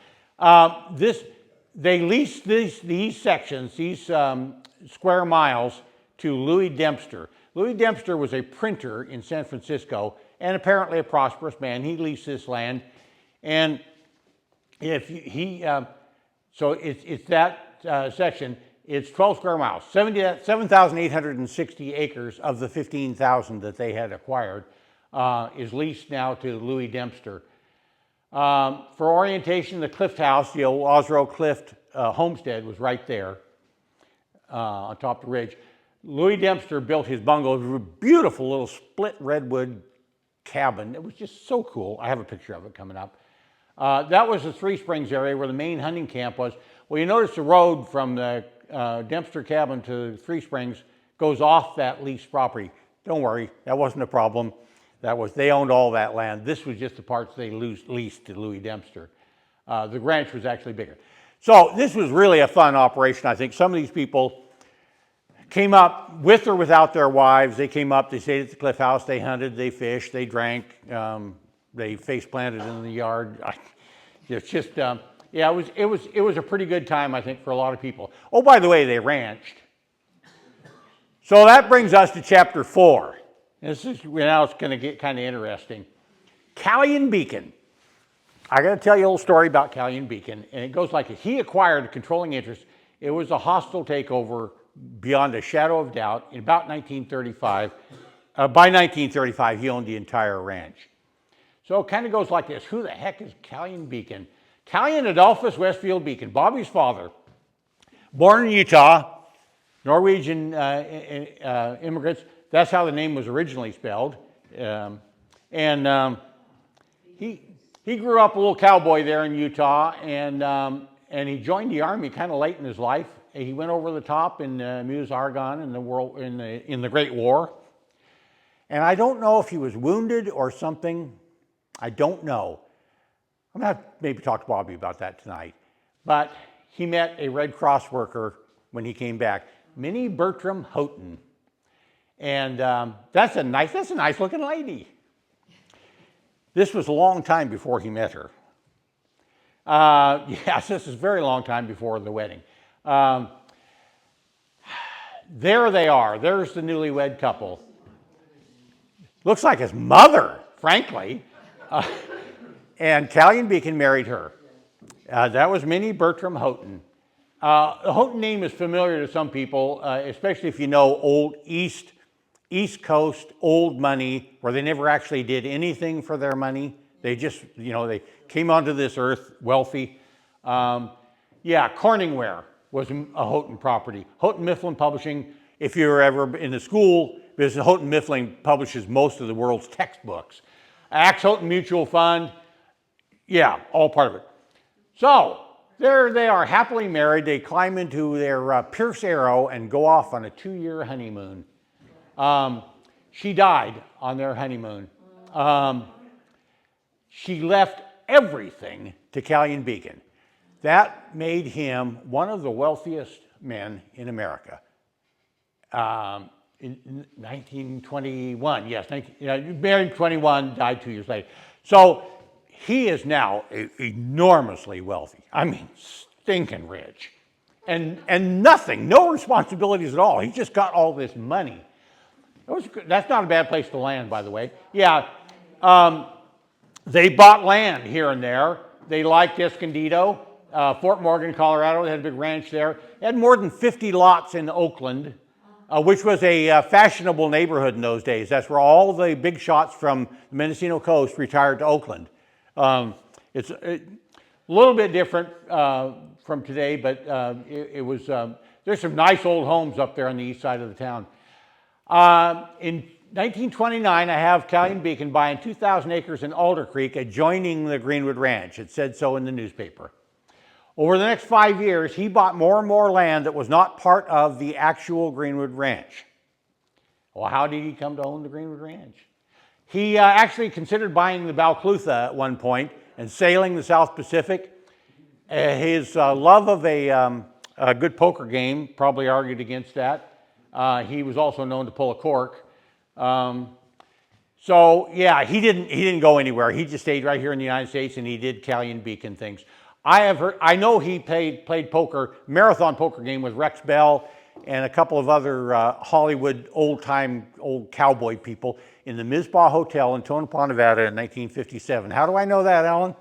They leased these sections, these square miles, to Louis Dempster. Louis Dempster was a printer in San Francisco and apparently a prosperous man. He leased this land, and so it's that section. It's 12 square miles, 7,860 acres of the 15,000 that they had acquired is leased now to Louis Dempster. For orientation, the Clift House, the old Osro Clift homestead, was right there on top of the ridge. Louis Dempster built his bungalow. It was a beautiful little split redwood cabin. It was just so cool. I have a picture of it coming up. That was the Three Springs area where the main hunting camp was. Well, you notice the road from the Dempster cabin to Three Springs goes off that leased property. Don't worry, that wasn't a problem. They owned all that land. This was just the parts they leased to Louis Dempster. The ranch was actually bigger. So this was really a fun operation, I think. Some of these people came up with or without their wives. They came up, they stayed at the Cliff House, they hunted, they fished, they drank, they face planted in the yard. It's just, yeah, it was a pretty good time, I think, for a lot of people. Oh, by the way, they ranched. So that brings us to chapter 4. This is, now it's going to get kind of interesting. Callion Beacon. I got to tell you a little story about Callion Beacon, and it goes like this. He acquired a controlling interest. It was a hostile takeover beyond a shadow of doubt in about 1935. By 1935, he owned the entire ranch. So it kind of goes like this. Who the heck is Callion Beacon? Callion Adolphus Westfield Beacon, Bobby's father, born in Utah, Norwegian immigrants. That's how the name was originally spelled. He grew up a little cowboy there in Utah, and he joined the Army kind of late in his life. He went over the top in Meuse-Argonne in the Great War. And I don't know if he was wounded or something. I don't know. I'm going to maybe talk to Bobby about that tonight. But he met a Red Cross worker when he came back, Minnie Bertram Houghton. And that's a nice looking lady. This was a long time before he met her. Yes, this is a very long time before the wedding. There they are. There's the newlywed couple. Looks like his mother, frankly. And Callion Beacon married her. That was Minnie Bertram Houghton. The Houghton name is familiar to some people, especially if you know old East Coast old money, where they never actually did anything for their money. They just, they came onto this earth wealthy. Yeah, Corningware was a Houghton property. Houghton Mifflin Publishing, if you were ever in the school business, Houghton Mifflin publishes most of the world's textbooks. Axe Houghton Mutual Fund, yeah, all part of it. So, there they are, happily married. They climb into their Pierce Arrow and go off on a 2-year honeymoon. She died on their honeymoon. She left everything to Callion Beacon. That made him one of the wealthiest men in America. In 1921, yes, married 21, died 2 years later. So he is now enormously wealthy. I mean, stinking rich. And nothing, no responsibilities at all. He just got all this money. That's not a bad place to land, by the way. Yeah, they bought land here and there. They liked Escondido. Fort Morgan, Colorado, they had a big ranch there. They had more than 50 lots in Oakland, which was a fashionable neighborhood in those days. That's where all the big shots from the Mendocino coast retired to Oakland. It's a little bit different from today, but it was, there's some nice old homes up there on the east side of the town. In 1929, I have Callion Beacon buying 2,000 acres in Alder Creek adjoining the Greenwood Ranch. It said so in the newspaper. Over the next 5 years, he bought more and more land that was not part of the actual Greenwood Ranch. Well, how did he come to own the Greenwood Ranch? He actually considered buying the Balclutha at one point and sailing the South Pacific. His love of a good poker game probably argued against that. He was also known to pull a cork. So yeah, he didn't go anywhere. He just stayed right here in the United States, and he did Callion Beacon things. I know he played poker, marathon poker game with Rex Bell and a couple of other Hollywood old cowboy people in the Mizpah Hotel in Tonopah, Nevada in 1957. How do I know that, Alan?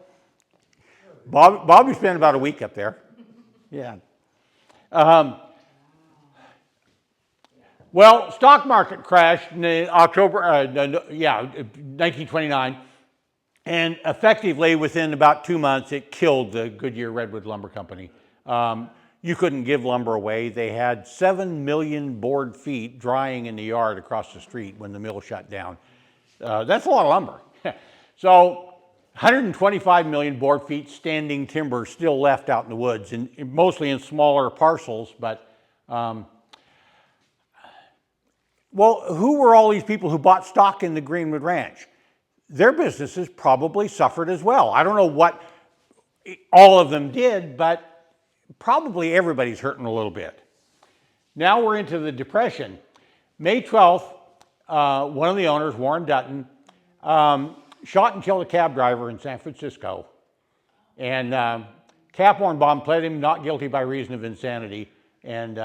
Bobby spent about a week up there. Yeah. Well, stock market crashed in October, 1929. And effectively, within about 2 months, it killed the Goodyear Redwood Lumber Company. You couldn't give lumber away. They had 7 million board feet drying in the yard across the street when the mill shut down. That's a lot of lumber. So 125 million board feet standing timber still left out in the woods, and mostly in smaller parcels. But, well, who were all these people who bought stock in the Greenwood Ranch? Their businesses probably suffered as well. I don't know what all of them did, but probably everybody's hurting a little bit. Now we're into the Depression. May 12th, one of the owners, Warren Dutton, shot and killed a cab driver in San Francisco. And Cap Ornbaum pled him not guilty by reason of insanity and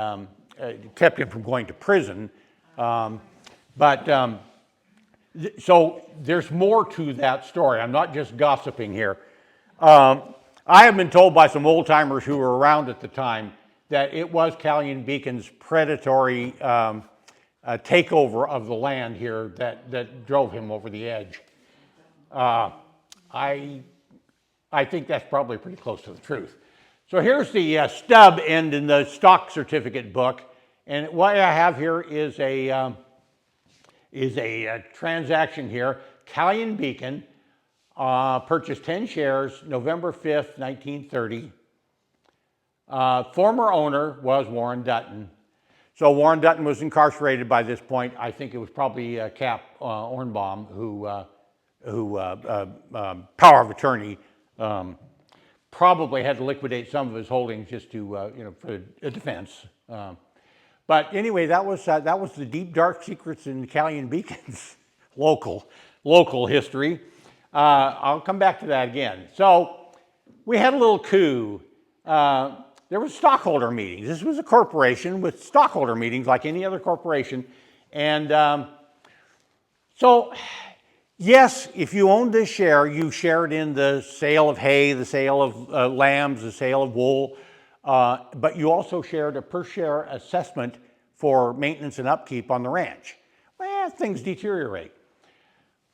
kept him from going to prison. So there's more to that story. I'm not just gossiping here. I have been told by some old-timers who were around at the time that it was Callion Beacon's predatory takeover of the land here that drove him over the edge. I think that's probably pretty close to the truth. So here's the stub end in the stock certificate book, and what I have here is a transaction here. Callion Beacon purchased 10 shares November 5th, 1930. Former owner was Warren Dutton. So Warren Dutton was incarcerated by this point. I think it was probably Cap Ornbaum who power of attorney, probably had to liquidate some of his holdings just to, for a defense. But anyway, that was the deep, dark secrets in Callion Beacon's local history. I'll come back to that again. So we had a little coup. There were stockholder meetings. This was a corporation with stockholder meetings like any other corporation. And so, yes, if you owned this share, you shared in the sale of hay, the sale of lambs, the sale of wool. But you also shared a per-share assessment for maintenance and upkeep on the ranch. Well, things deteriorate.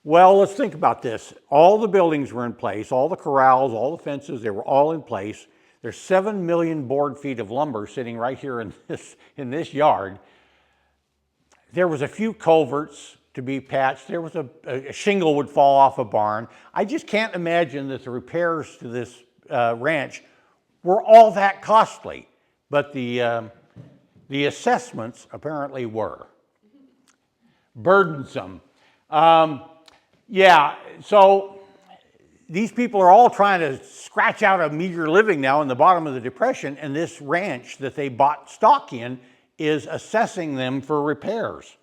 Well, let's think about this. All the buildings were in place, all the corrals, all the fences, they were all in place. There's 7 million board feet of lumber sitting right here in this yard. There was a few culverts to be patched. There was a shingle would fall off a barn. I just can't imagine that the repairs to this ranch were all that costly, but the assessments apparently were. burdensome. Yeah, so these people are all trying to scratch out a meager living now in the bottom of the Depression, and this ranch that they bought stock in is assessing them for repairs.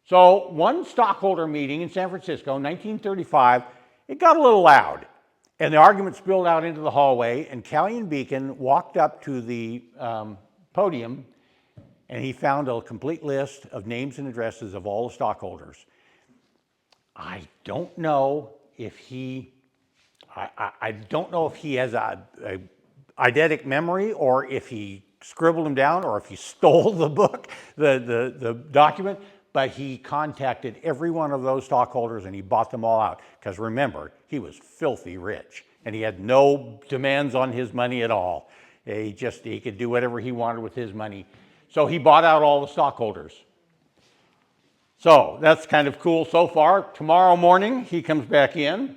So one stockholder meeting in San Francisco in 1935, it got a little loud, and the argument spilled out into the hallway, and Callion Beacon walked up to the podium, and he found a complete list of names and addresses of all the stockholders. I don't know if he, I don't know if he has a eidetic memory, or if he scribbled them down, or if he stole the book, the document, but he contacted every one of those stockholders and he bought them all out. Because remember, he was filthy rich and he had no demands on his money at all. He could do whatever he wanted with his money. So he bought out all the stockholders. So that's kind of cool so far. Tomorrow morning, he comes back in.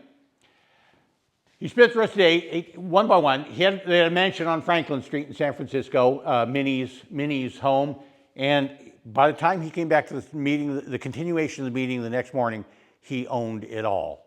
He spent the rest of the day, one by one. They had a mansion on Franklin Street in San Francisco, Minnie's home. And by the time he came back to the meeting, the continuation of the meeting the next morning, he owned it all.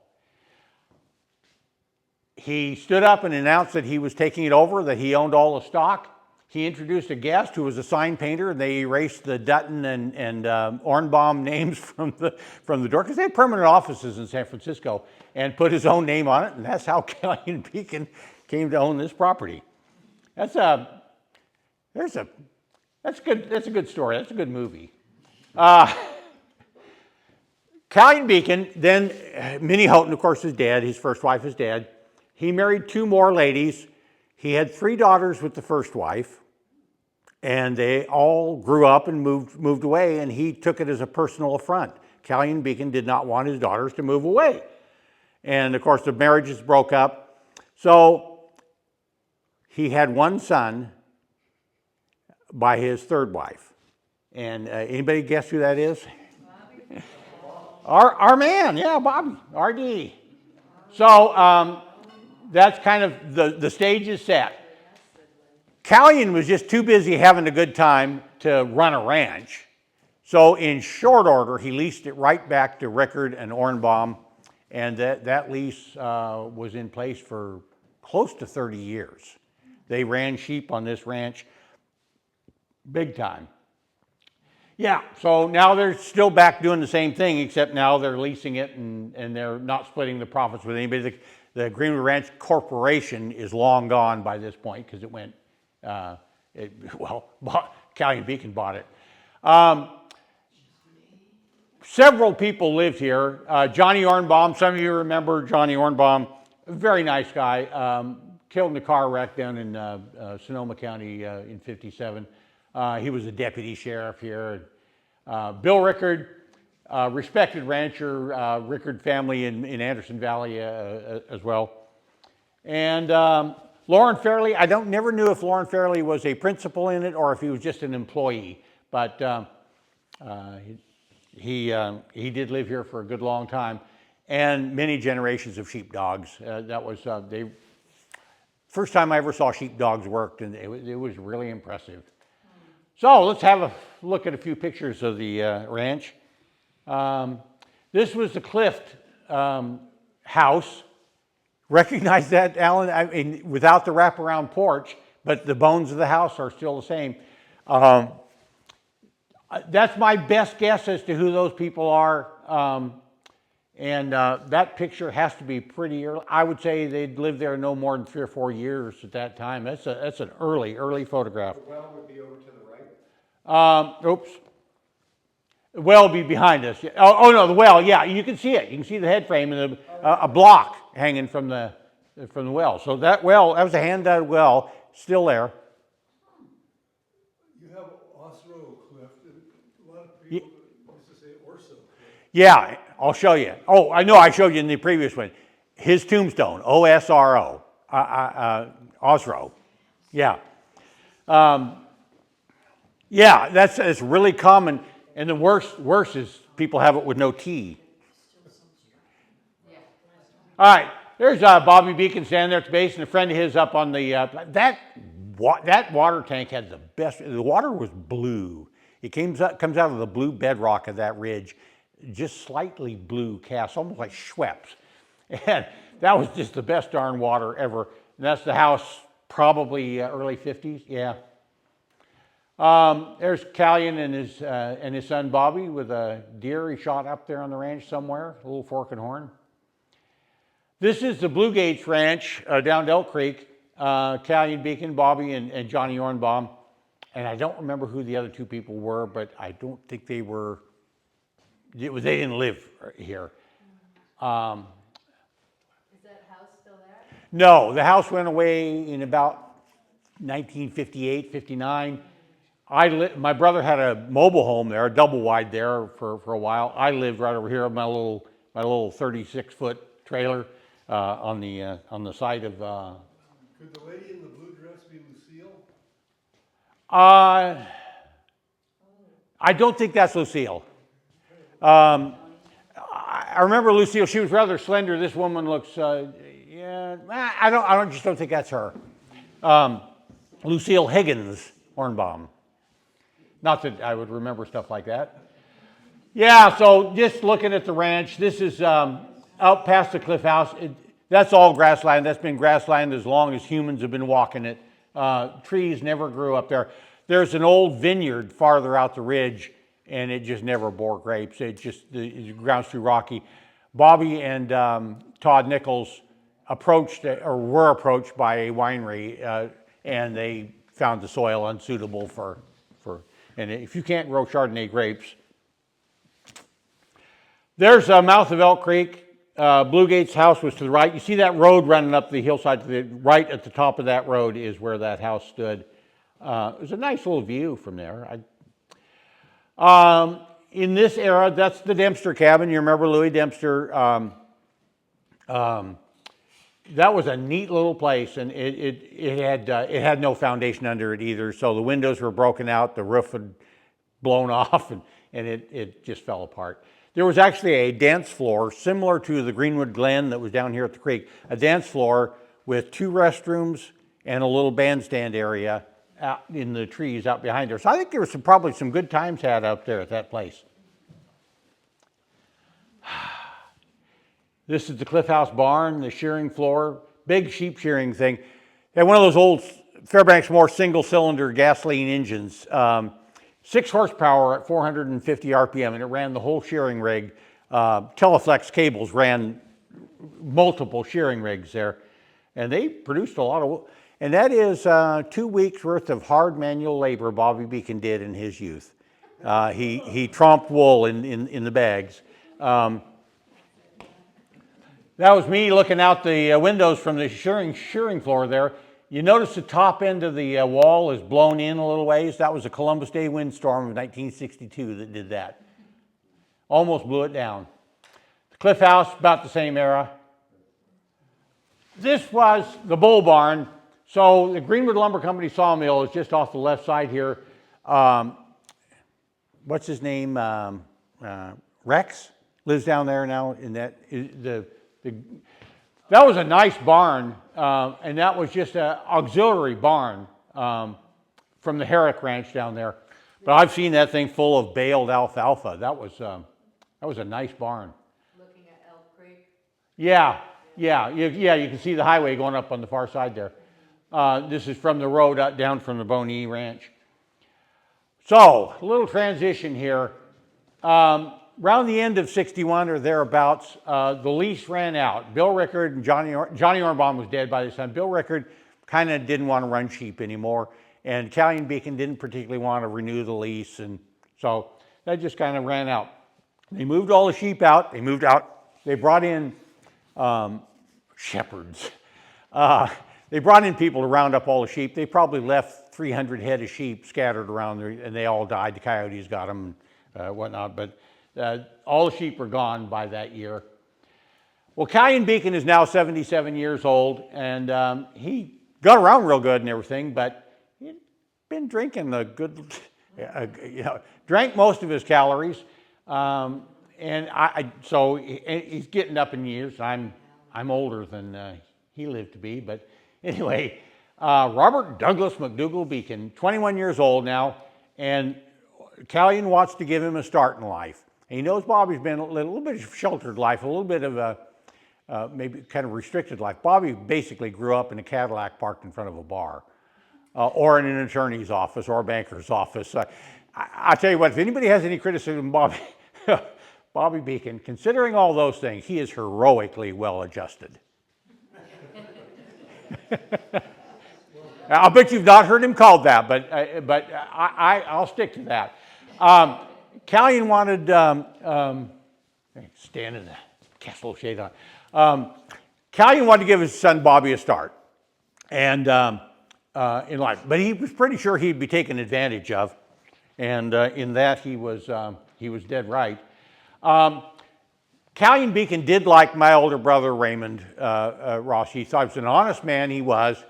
He stood up and announced that he was taking it over, that he owned all the stock. He introduced a guest who was a sign painter, and they erased the Dutton and Ornbaum names from the door, because they had permanent offices in San Francisco, and put his own name on it, and that's how Callion Beacon came to own this property. That's a good story. That's a good movie. Callion Beacon, then Minnie Houghton, of course, is dead. His first wife is dead. He married two more ladies. He had 3 daughters with the first wife, and they all grew up and moved away, and he took it as a personal affront. Callion Beacon did not want his daughters to move away. And of course, the marriages broke up. So he had one son by his third wife. And anybody guess who that is? Bobby. Our man, yeah, Bobby, RD. So that's kind of the stage is set. Callion was just too busy having a good time to run a ranch. So in short order, he leased it right back to Rickard and Ornbaum, and that lease was in place for close to 30 years. They ran sheep on this ranch big time. Yeah, so now they're still back doing the same thing, except now they're leasing it and they're not splitting the profits with anybody. The Greenwood Ranch Corporation is long gone by this point because it went, Callion Beacon bought it. Several people lived here. Johnny Ornbaum, some of you remember Johnny Ornbaum, a very nice guy, killed in a car wreck down in Sonoma County in '57. He was a deputy sheriff here. Bill Rickard, respected rancher, Rickard family in Anderson Valley as well. And Lauren Fairley, I never knew if Lauren Fairley was a principal in it or if he was just an employee, but he did live here for a good long time, and many generations of sheepdogs. That was first time I ever saw sheepdogs worked, and it was really impressive. So let's have a look at a few pictures of the ranch. This was the Clift house. Recognize that, Alan? I mean, without the wraparound porch, but the bones of the house are still the same. That's my best guess as to who those people are. That picture has to be pretty early. I would say they'd lived there no more than 3 or 4 years at that time. That's an early photograph. The well would be over to the right. Oops. The well would be behind us. Oh no, the well. Yeah, you can see it. You can see the head frame and a block hanging from the well. So that well, that was a hand-dug well, still there. You have Osro Cliff. A lot of people used to say Orso Cliff. Yeah, I'll show you. Oh, I know I showed you in the previous one. His tombstone, OSRO, Osro. Yeah. Yeah, that's really common. And the worst is people have it with no T. All right, there's Bobby Beacon standing there at the base, and a friend of his up on the, that water tank had the best, the water was blue. It comes out of the blue bedrock of that ridge, just slightly blue cast, almost like Schweppes. And that was just the best darn water ever. And that's the house, probably early 50s, yeah. There's Callion and his son Bobby with a deer he shot up there on the ranch somewhere, a little fork and horn. This is the Blue Gates Ranch down Elk Creek. Callion Beacon, Bobby, and Johnny Ornbaum. And I don't remember who the other two people were, but I don't think they were, they didn't live here. Is that house still there? No, the house went away in about 1958, 59. My brother had a mobile home there, a double wide there for a while. I lived right over here in my little 36-foot trailer on the side of. Could the lady in the blue dress be Lucille? I don't think that's Lucille. I remember Lucille. She was rather slender. This woman looks. Yeah, I just don't think that's her. Lucille Higgins Ornbaum. Not that I would remember stuff like that. Yeah, so just looking at the ranch, this is out past the Cliff House. That's all grassland. That's been grassland as long as humans have been walking it. Trees never grew up there. There's an old vineyard farther out the ridge, and it just never bore grapes. The ground's too rocky. Bobby and Todd Nichols were approached by a winery, and they found the soil unsuitable for. And if you can't grow Chardonnay grapes, there's a mouth of Elk Creek. Blue Gates' house was to the right. You see that road running up the hillside to the right. At the top of that road is where that house stood. It was a nice little view from there. In this era, that's the Dempster cabin. You remember Louis Dempster? That was a neat little place, and it had no foundation under it either. So the windows were broken out, the roof had blown off, and it just fell apart. There was actually a dance floor similar to the Greenwood Glen that was down here at the creek. A dance floor with 2 restrooms and a little bandstand area out in the trees out behind there. So I think there was probably some good times had out there at that place. This is the Cliff House barn, the shearing floor, big sheep shearing thing. They had one of those old Fairbanks Moore single-cylinder gasoline engines, 6 horsepower at 450 RPM, and it ran the whole shearing rig. Teleflex cables ran multiple shearing rigs there, and they produced a lot of. And that is 2 weeks worth of hard manual labor Bobby Beacon did in his youth. He tromped wool in the bags. That was me looking out the windows from the shearing floor there. You notice the top end of the wall is blown in a little ways. That was a Columbus Day windstorm of 1962 that did that. Almost blew it down. The Cliff House, about the same era. This was the bull barn. So the Greenwood Lumber Company sawmill is just off the left side here. What's his name? Rex lives down there now. In that that was a nice barn, and that was just an auxiliary barn from the Herrick Ranch down there. But I've seen that thing full of baled alfalfa. That was a nice barn. Looking at Elk Creek. Yeah. You can see the highway going up on the far side there. This is from the road down from the Bonnie Ranch. So, a little transition here. Around the end of 61 or thereabouts, the lease ran out. Bill Rickard and Johnny Ornbaum was dead by this time. Bill Rickard kind of didn't want to run sheep anymore, and Callion Beacon didn't particularly want to renew the lease, and so that just kind of ran out. They moved all the sheep out. They brought in shepherds. They brought in people to round up all the sheep. They probably left 300 head of sheep scattered around there, and they all died. The coyotes got them and whatnot, but all the sheep were gone by that year. Well, Callion Beacon is now 77 years old, and he got around real good and everything, but he'd been drinking a good, drank most of his calories, so he's getting up in years. I'm older than he lived to be, but anyway, Robert Douglas McDougall Beacon, 21 years old now, and Callion wants to give him a start in life. And he knows Bobby's been a little bit of sheltered life, a little bit of a maybe kind of restricted life. Bobby basically grew up in a Cadillac parked in front of a bar, or in an attorney's office or a banker's office. I tell you what, if anybody has any criticism of Bobby, Bobby Beacon, considering all those things, he is heroically well adjusted. I'll bet you've not heard him called that, but I'll stick to that. Callion wanted, stand in the cast a little shade on. Callion wanted to give his son Bobby a start, and in life, but he was pretty sure he'd be taken advantage of, and in that he was dead right. Callion Beacon did like my older brother Raymond Ross. He thought he was an honest man. He was.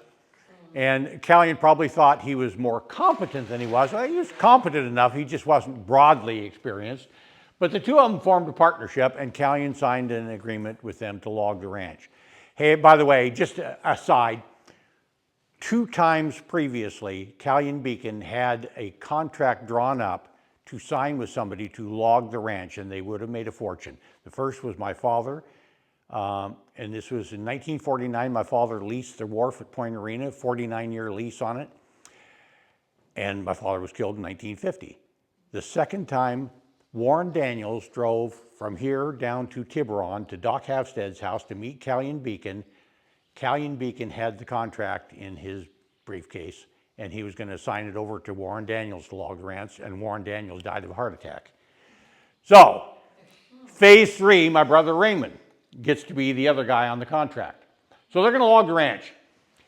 And Callion probably thought he was more competent than he was. Well, he was competent enough, he just wasn't broadly experienced. But the two of them formed a partnership, and Callion signed an agreement with them to log the ranch. Hey, by the way, just aside, 2 times previously, Callion Beacon had a contract drawn up to sign with somebody to log the ranch, and they would have made a fortune. The first was my father. And this was in 1949. My father leased the wharf at Point Arena, 49-year lease on it. And my father was killed in 1950. The second time, Warren Daniels drove from here down to Tiburon to Doc Havstead's house to meet Callion Beacon. Callion Beacon had the contract in his briefcase, and he was going to sign it over to Warren Daniels to log the ranch, and Warren Daniels died of a heart attack. So, phase 3, my brother Raymond gets to be the other guy on the contract. So they're going to log the ranch.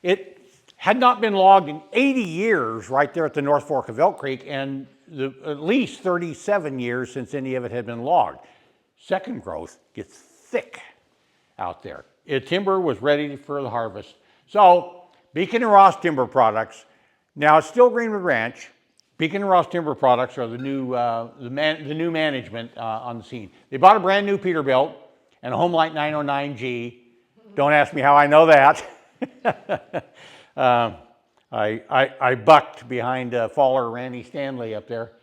It had not been logged in 80 years right there at the North Fork of Elk Creek, and at least 37 years since any of it had been logged. Second growth gets thick out there. Timber was ready for the harvest. So Beacon and Ross Timber Products, now it's still Greenwood Ranch. Beacon and Ross Timber Products are the new management on the scene. They bought a brand new Peterbilt and a Homelight 909G. Don't ask me how I know that. I bucked behind faller Randy Stanley up there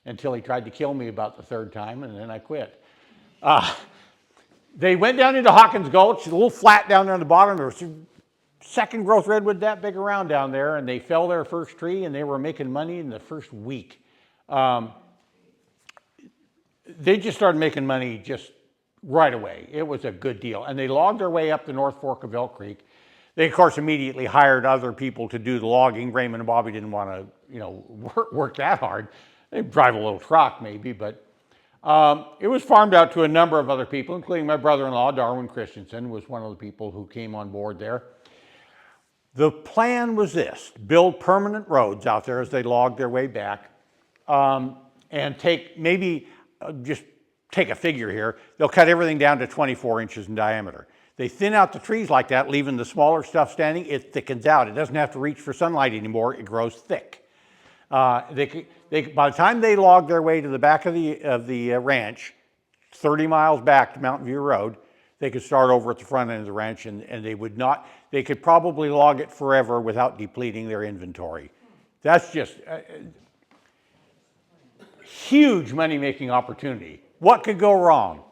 until he tried to kill me about the 3rd time, and then I quit. They went down into Hawkins Gulch, a little flat down there on the bottom. There was some second growth redwood that big around down there, and they fell their first tree, and they were making money in the first week. They just started making money just right away. It was a good deal. And they logged their way up the North Fork of Elk Creek. They, of course, immediately hired other people to do the logging. Raymond and Bobby didn't want to, work that hard. They'd drive a little truck maybe, but it was farmed out to a number of other people, including my brother-in-law, Darwin Christensen, was one of the people who came on board there. The plan was this: build permanent roads out there as they logged their way back, and take maybe just take a figure here, they'll cut everything down to 24 inches in diameter. They thin out the trees like that, leaving the smaller stuff standing. It thickens out. It doesn't have to reach for sunlight anymore. It grows thick. By the time they logged their way to the back of the ranch, 30 miles back to Mountain View Road, they could start over at the front end of the ranch, and they could probably log it forever without depleting their inventory. That's just a huge money-making opportunity. What could go wrong?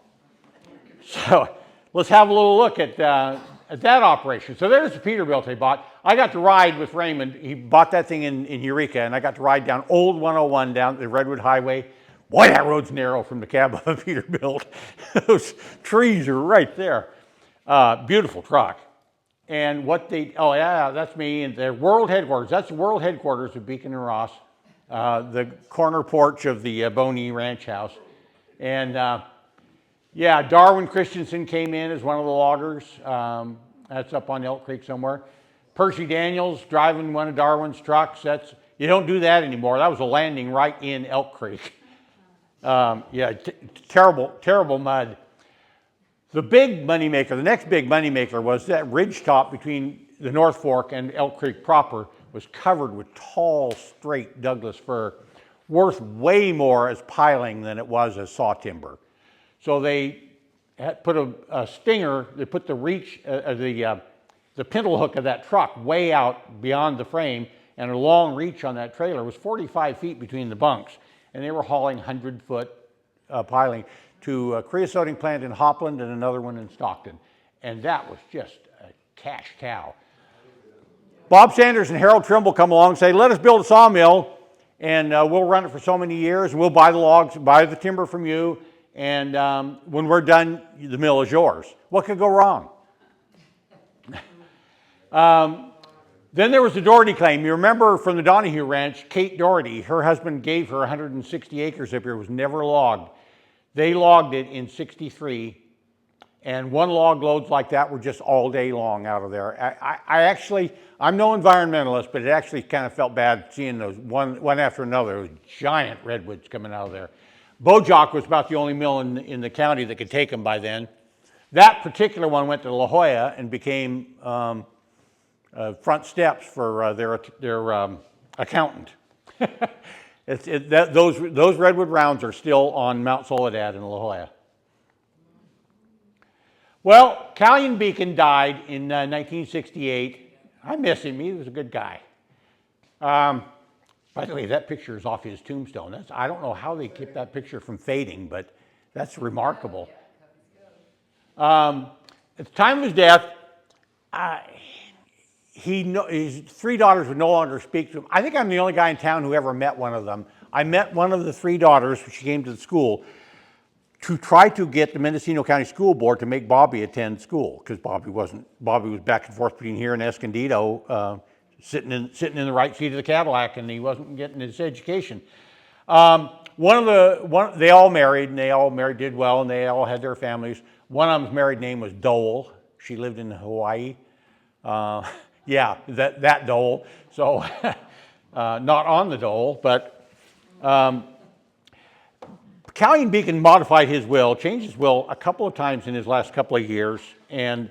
So let's have a little look at that operation. So there's the Peterbilt they bought. I got to ride with Raymond. He bought that thing in Eureka, and I got to ride down Old 101 down the Redwood Highway. Boy, that road's narrow from the cab of a Peterbilt. Those trees are right there. Beautiful truck. And oh yeah, that's me. And their world headquarters. That's the world headquarters of Beacon and Ross. The corner porch of the Boney Ranch House. And yeah, Darwin Christensen came in as one of the loggers. That's up on Elk Creek somewhere. Percy Daniels driving one of Darwin's trucks. You don't do that anymore. That was a landing right in Elk Creek. Yeah, terrible mud. The big moneymaker, the next big moneymaker was that ridge top between the North Fork and Elk Creek proper was covered with tall, straight Douglas fir, worth way more as piling than it was as saw timber. So they put a stinger, they put the reach, the pintle hook of that truck way out beyond the frame, and a long reach on that trailer. It was 45 feet between the bunks. and they were hauling 100-foot piling to a creosoting plant in Hopland and another one in Stockton. And that was just a cash cow. Bob Sanders and Harold Trimble come along and say, let us build a sawmill, and we'll run it for so many years, and we'll buy the logs, buy the timber from you, and when we're done, the mill is yours. What could go wrong? Then there was the Doherty claim. You remember from the Donahue ranch, Kate Doherty, her husband gave her 160 acres up here. It was never logged. They logged it in '63, and one log loads like that were just all day long out of there. I'm no environmentalist, but it actually kind of felt bad seeing those one after another, those giant redwoods coming out of there. Bojock was about the only mill in the county that could take them by then. That particular one went to La Jolla and became front steps for their accountant. Those redwood rounds are still on Mount Soledad in La Jolla. Well, Callion Beacon died in 1968. I miss him. He was a good guy. By the way, that picture is off his tombstone. I don't know how they kept that picture from fading, but that's remarkable. At the time of his death, his three daughters would no longer speak to him. I think I'm the only guy in town who ever met one of them. I met one of the three daughters when she came to the school to try to get the Mendocino County School Board to make Bobby attend school, because Bobby was back and forth between here and Escondido, sitting in the right seat of the Cadillac, and he wasn't getting his education. They all married, and did well, and they all had their families. One of them's married name was Dole. She lived in Hawaii. Yeah, that Dole. So not on the Dole, but Callion Beacon modified his will, changed his will a couple of times in his last couple of years, and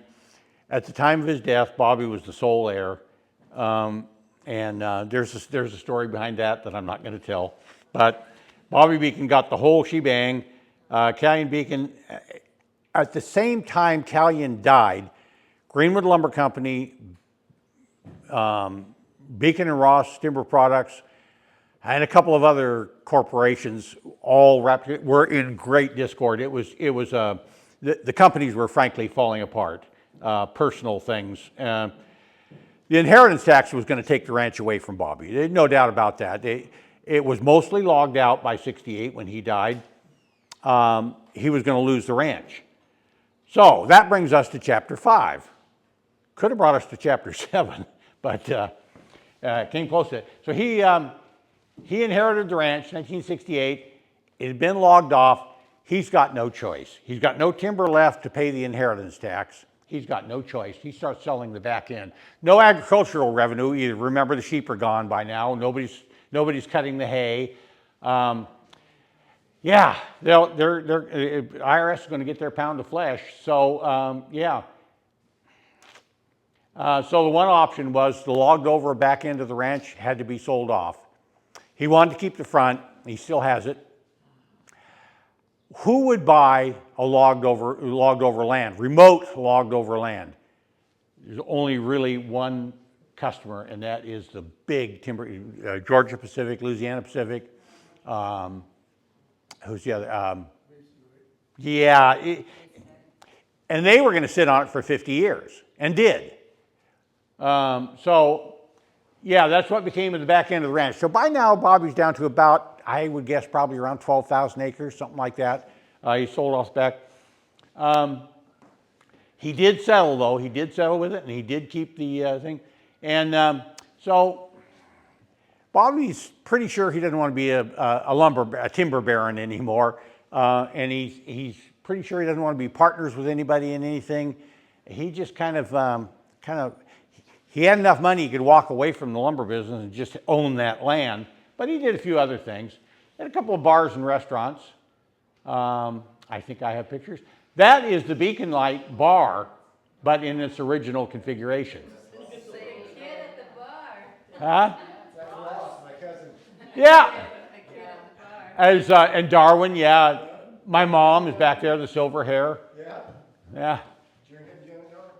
at the time of his death, Bobby was the sole heir. There's a story behind that I'm not going to tell. But Bobby Beacon got the whole shebang. Callion Beacon, at the same time Callion died, Greenwood Lumber Company, Beacon and Ross Timber Products, and a couple of other corporations all were in great discord. The companies were frankly falling apart, personal things. The inheritance tax was going to take the ranch away from Bobby. There's no doubt about that. It was mostly logged out by '68 when he died. He was going to lose the ranch. So that brings us to Chapter 5. Could have brought us to Chapter 7, but came close to it. So he inherited the ranch in 1968. It had been logged off. He's got no choice. He's got no timber left to pay the inheritance tax. He's got no choice. He starts selling the back end. No agricultural revenue either. Remember, the sheep are gone by now. Nobody's cutting the hay. Yeah, IRS is going to get their pound of flesh. So yeah. So the one option was the logged over back end of the ranch had to be sold off. He wanted to keep the front. He still has it. Who would buy a logged over land, remote logged over land? There's only really one customer, and that is the big timber, Georgia Pacific, Louisiana Pacific. Who's the other? Yeah, and they were going to sit on it for 50 years, and did. So, yeah, that's what became of the back end of the ranch. So by now, Bobby's down to about, I would guess, probably around 12,000 acres, something like that. He sold off back. He did settle, though. He did settle with it, and he did keep the thing. And so Bobby's pretty sure he doesn't want to be a timber baron anymore, and he's pretty sure he doesn't want to be partners with anybody in anything. He just he had enough money he could walk away from the lumber business and just own that land. But he did a few other things. He had a couple of bars and restaurants. I think I have pictures. That is the Beacon Light bar, but in its original configuration. Huh? That's Ross, my cousin. Yeah. And Darwin, yeah. My mom is back there, the silver hair. Yeah. Yeah. Drinking gin and tonic.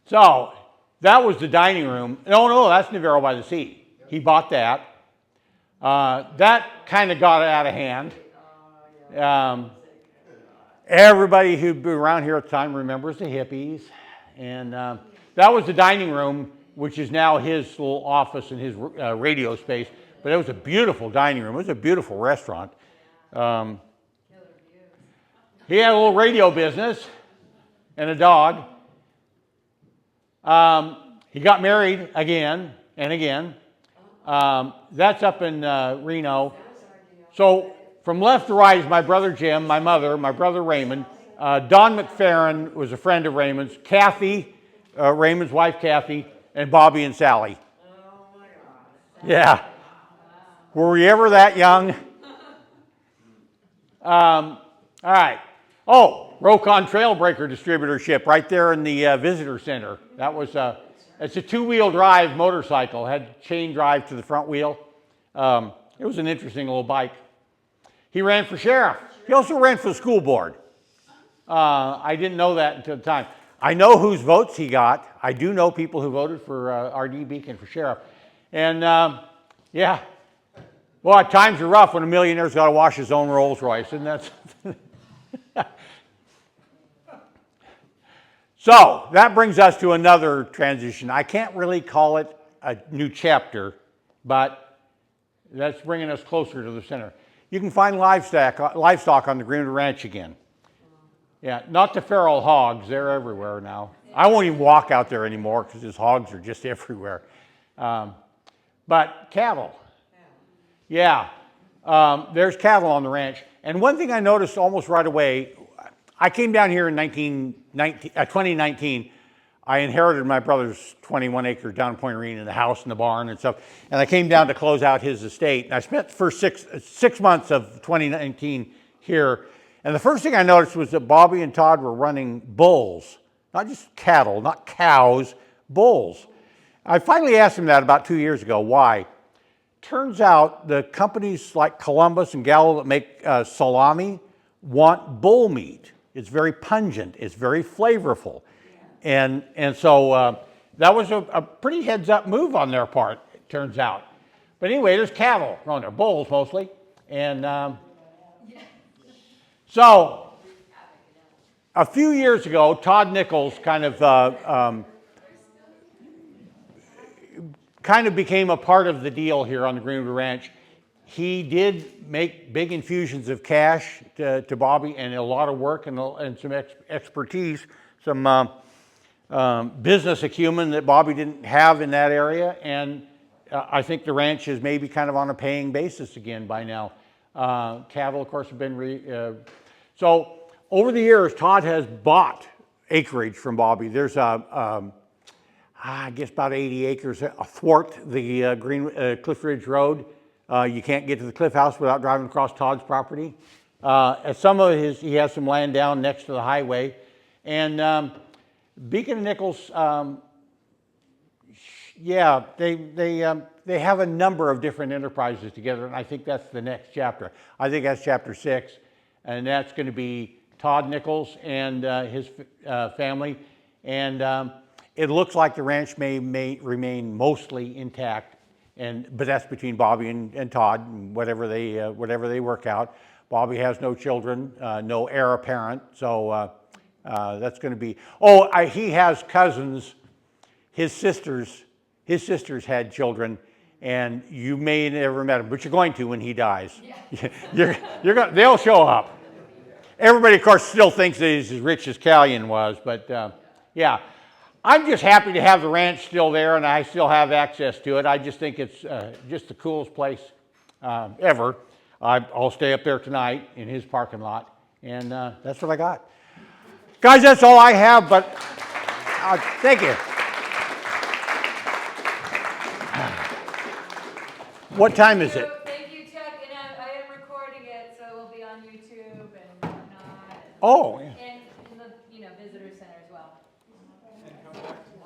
So that was the dining room. No, that's Navarro by the Sea. He bought that. That kind of got out of hand. Everybody who'd been around here at the time remembers the hippies. And that was the dining room, which is now his little office and his radio space. But it was a beautiful dining room. It was a beautiful restaurant. He had a little radio business and a dog. He got married again and again. That's up in Reno. So from left to right is my brother Jim, my mother, my brother Raymond. Don McFerrin was a friend of Raymond's. Kathy, Raymond's wife Kathy, and Bobby and Sally. Yeah. Were we ever that young? All right. Oh, Rokon Trailbreaker distributorship right there in the visitor center. That was it's a two-wheel drive motorcycle. Had chain drive to the front wheel. It was an interesting little bike. He ran for sheriff. He also ran for the school board. I didn't know that until the time. I know whose votes he got. I do know people who voted for R.D. Beacon for sheriff. And yeah, well, times are rough when a millionaire's got to wash his own Rolls Royce, and that's. So that brings us to another transition. I can't really call it a new chapter, but that's bringing us closer to the center. You can find livestock on the Greenwood Ranch again. Yeah, not the feral hogs. They're everywhere now. I won't even walk out there anymore because his hogs are just everywhere. But cattle. Yeah, there's cattle on the ranch. And one thing I noticed almost right away, I came down here in 2019. I inherited my brother's 21-acre down in Point Arena, the house and the barn and stuff. And I came down to close out his estate. And I spent the first six months of 2019 here. And the first thing I noticed was that Bobby and Todd were running bulls. Not just cattle, not cows, bulls. I finally asked him that about 2 years ago. Why? Turns out the companies like Columbus and Gallo that make salami want bull meat. It's very pungent. It's very flavorful. And so that was a pretty heads-up move on their part, it turns out. But anyway, there's cattle on there, bulls mostly. And so a few years ago, Todd Nichols kind of became a part of the deal here on the Greenwood Ranch. He did make big infusions of cash to Bobby and a lot of work and some expertise, some business acumen that Bobby didn't have in that area. And I think the ranch is maybe kind of on a paying basis again by now. Cattle, of course, have been... So over the years, Todd has bought acreage from Bobby. There's I guess about 80 acres athwart the Cliff Ridge Road. You can't get to the Cliff House without driving across Todd's property. He has some land down next to the highway. And Beacon and Nichols, yeah, they have a number of different enterprises together, and I think that's the next chapter. I think that's chapter 6, and that's going to be Todd Nichols and his family. And it looks like the ranch may remain mostly intact, but that's between Bobby and Todd, and whatever they work out. Bobby has no children, no heir apparent, so that's going to be. He has cousins. His sisters had children, and you may have never met them, but you're going to when he dies. Yeah. They'll show up. Everybody, of course, still thinks that he's as rich as Callion was, but yeah. I'm just happy to have the ranch still there, and I still have access to it. I just think it's just the coolest place ever. I'll stay up there tonight in his parking lot, and that's what I got. Guys, that's all I have, but thank you. What time is it? Thank you, Chuck, and I am recording it, so it will be on YouTube and whatnot. Oh, yeah.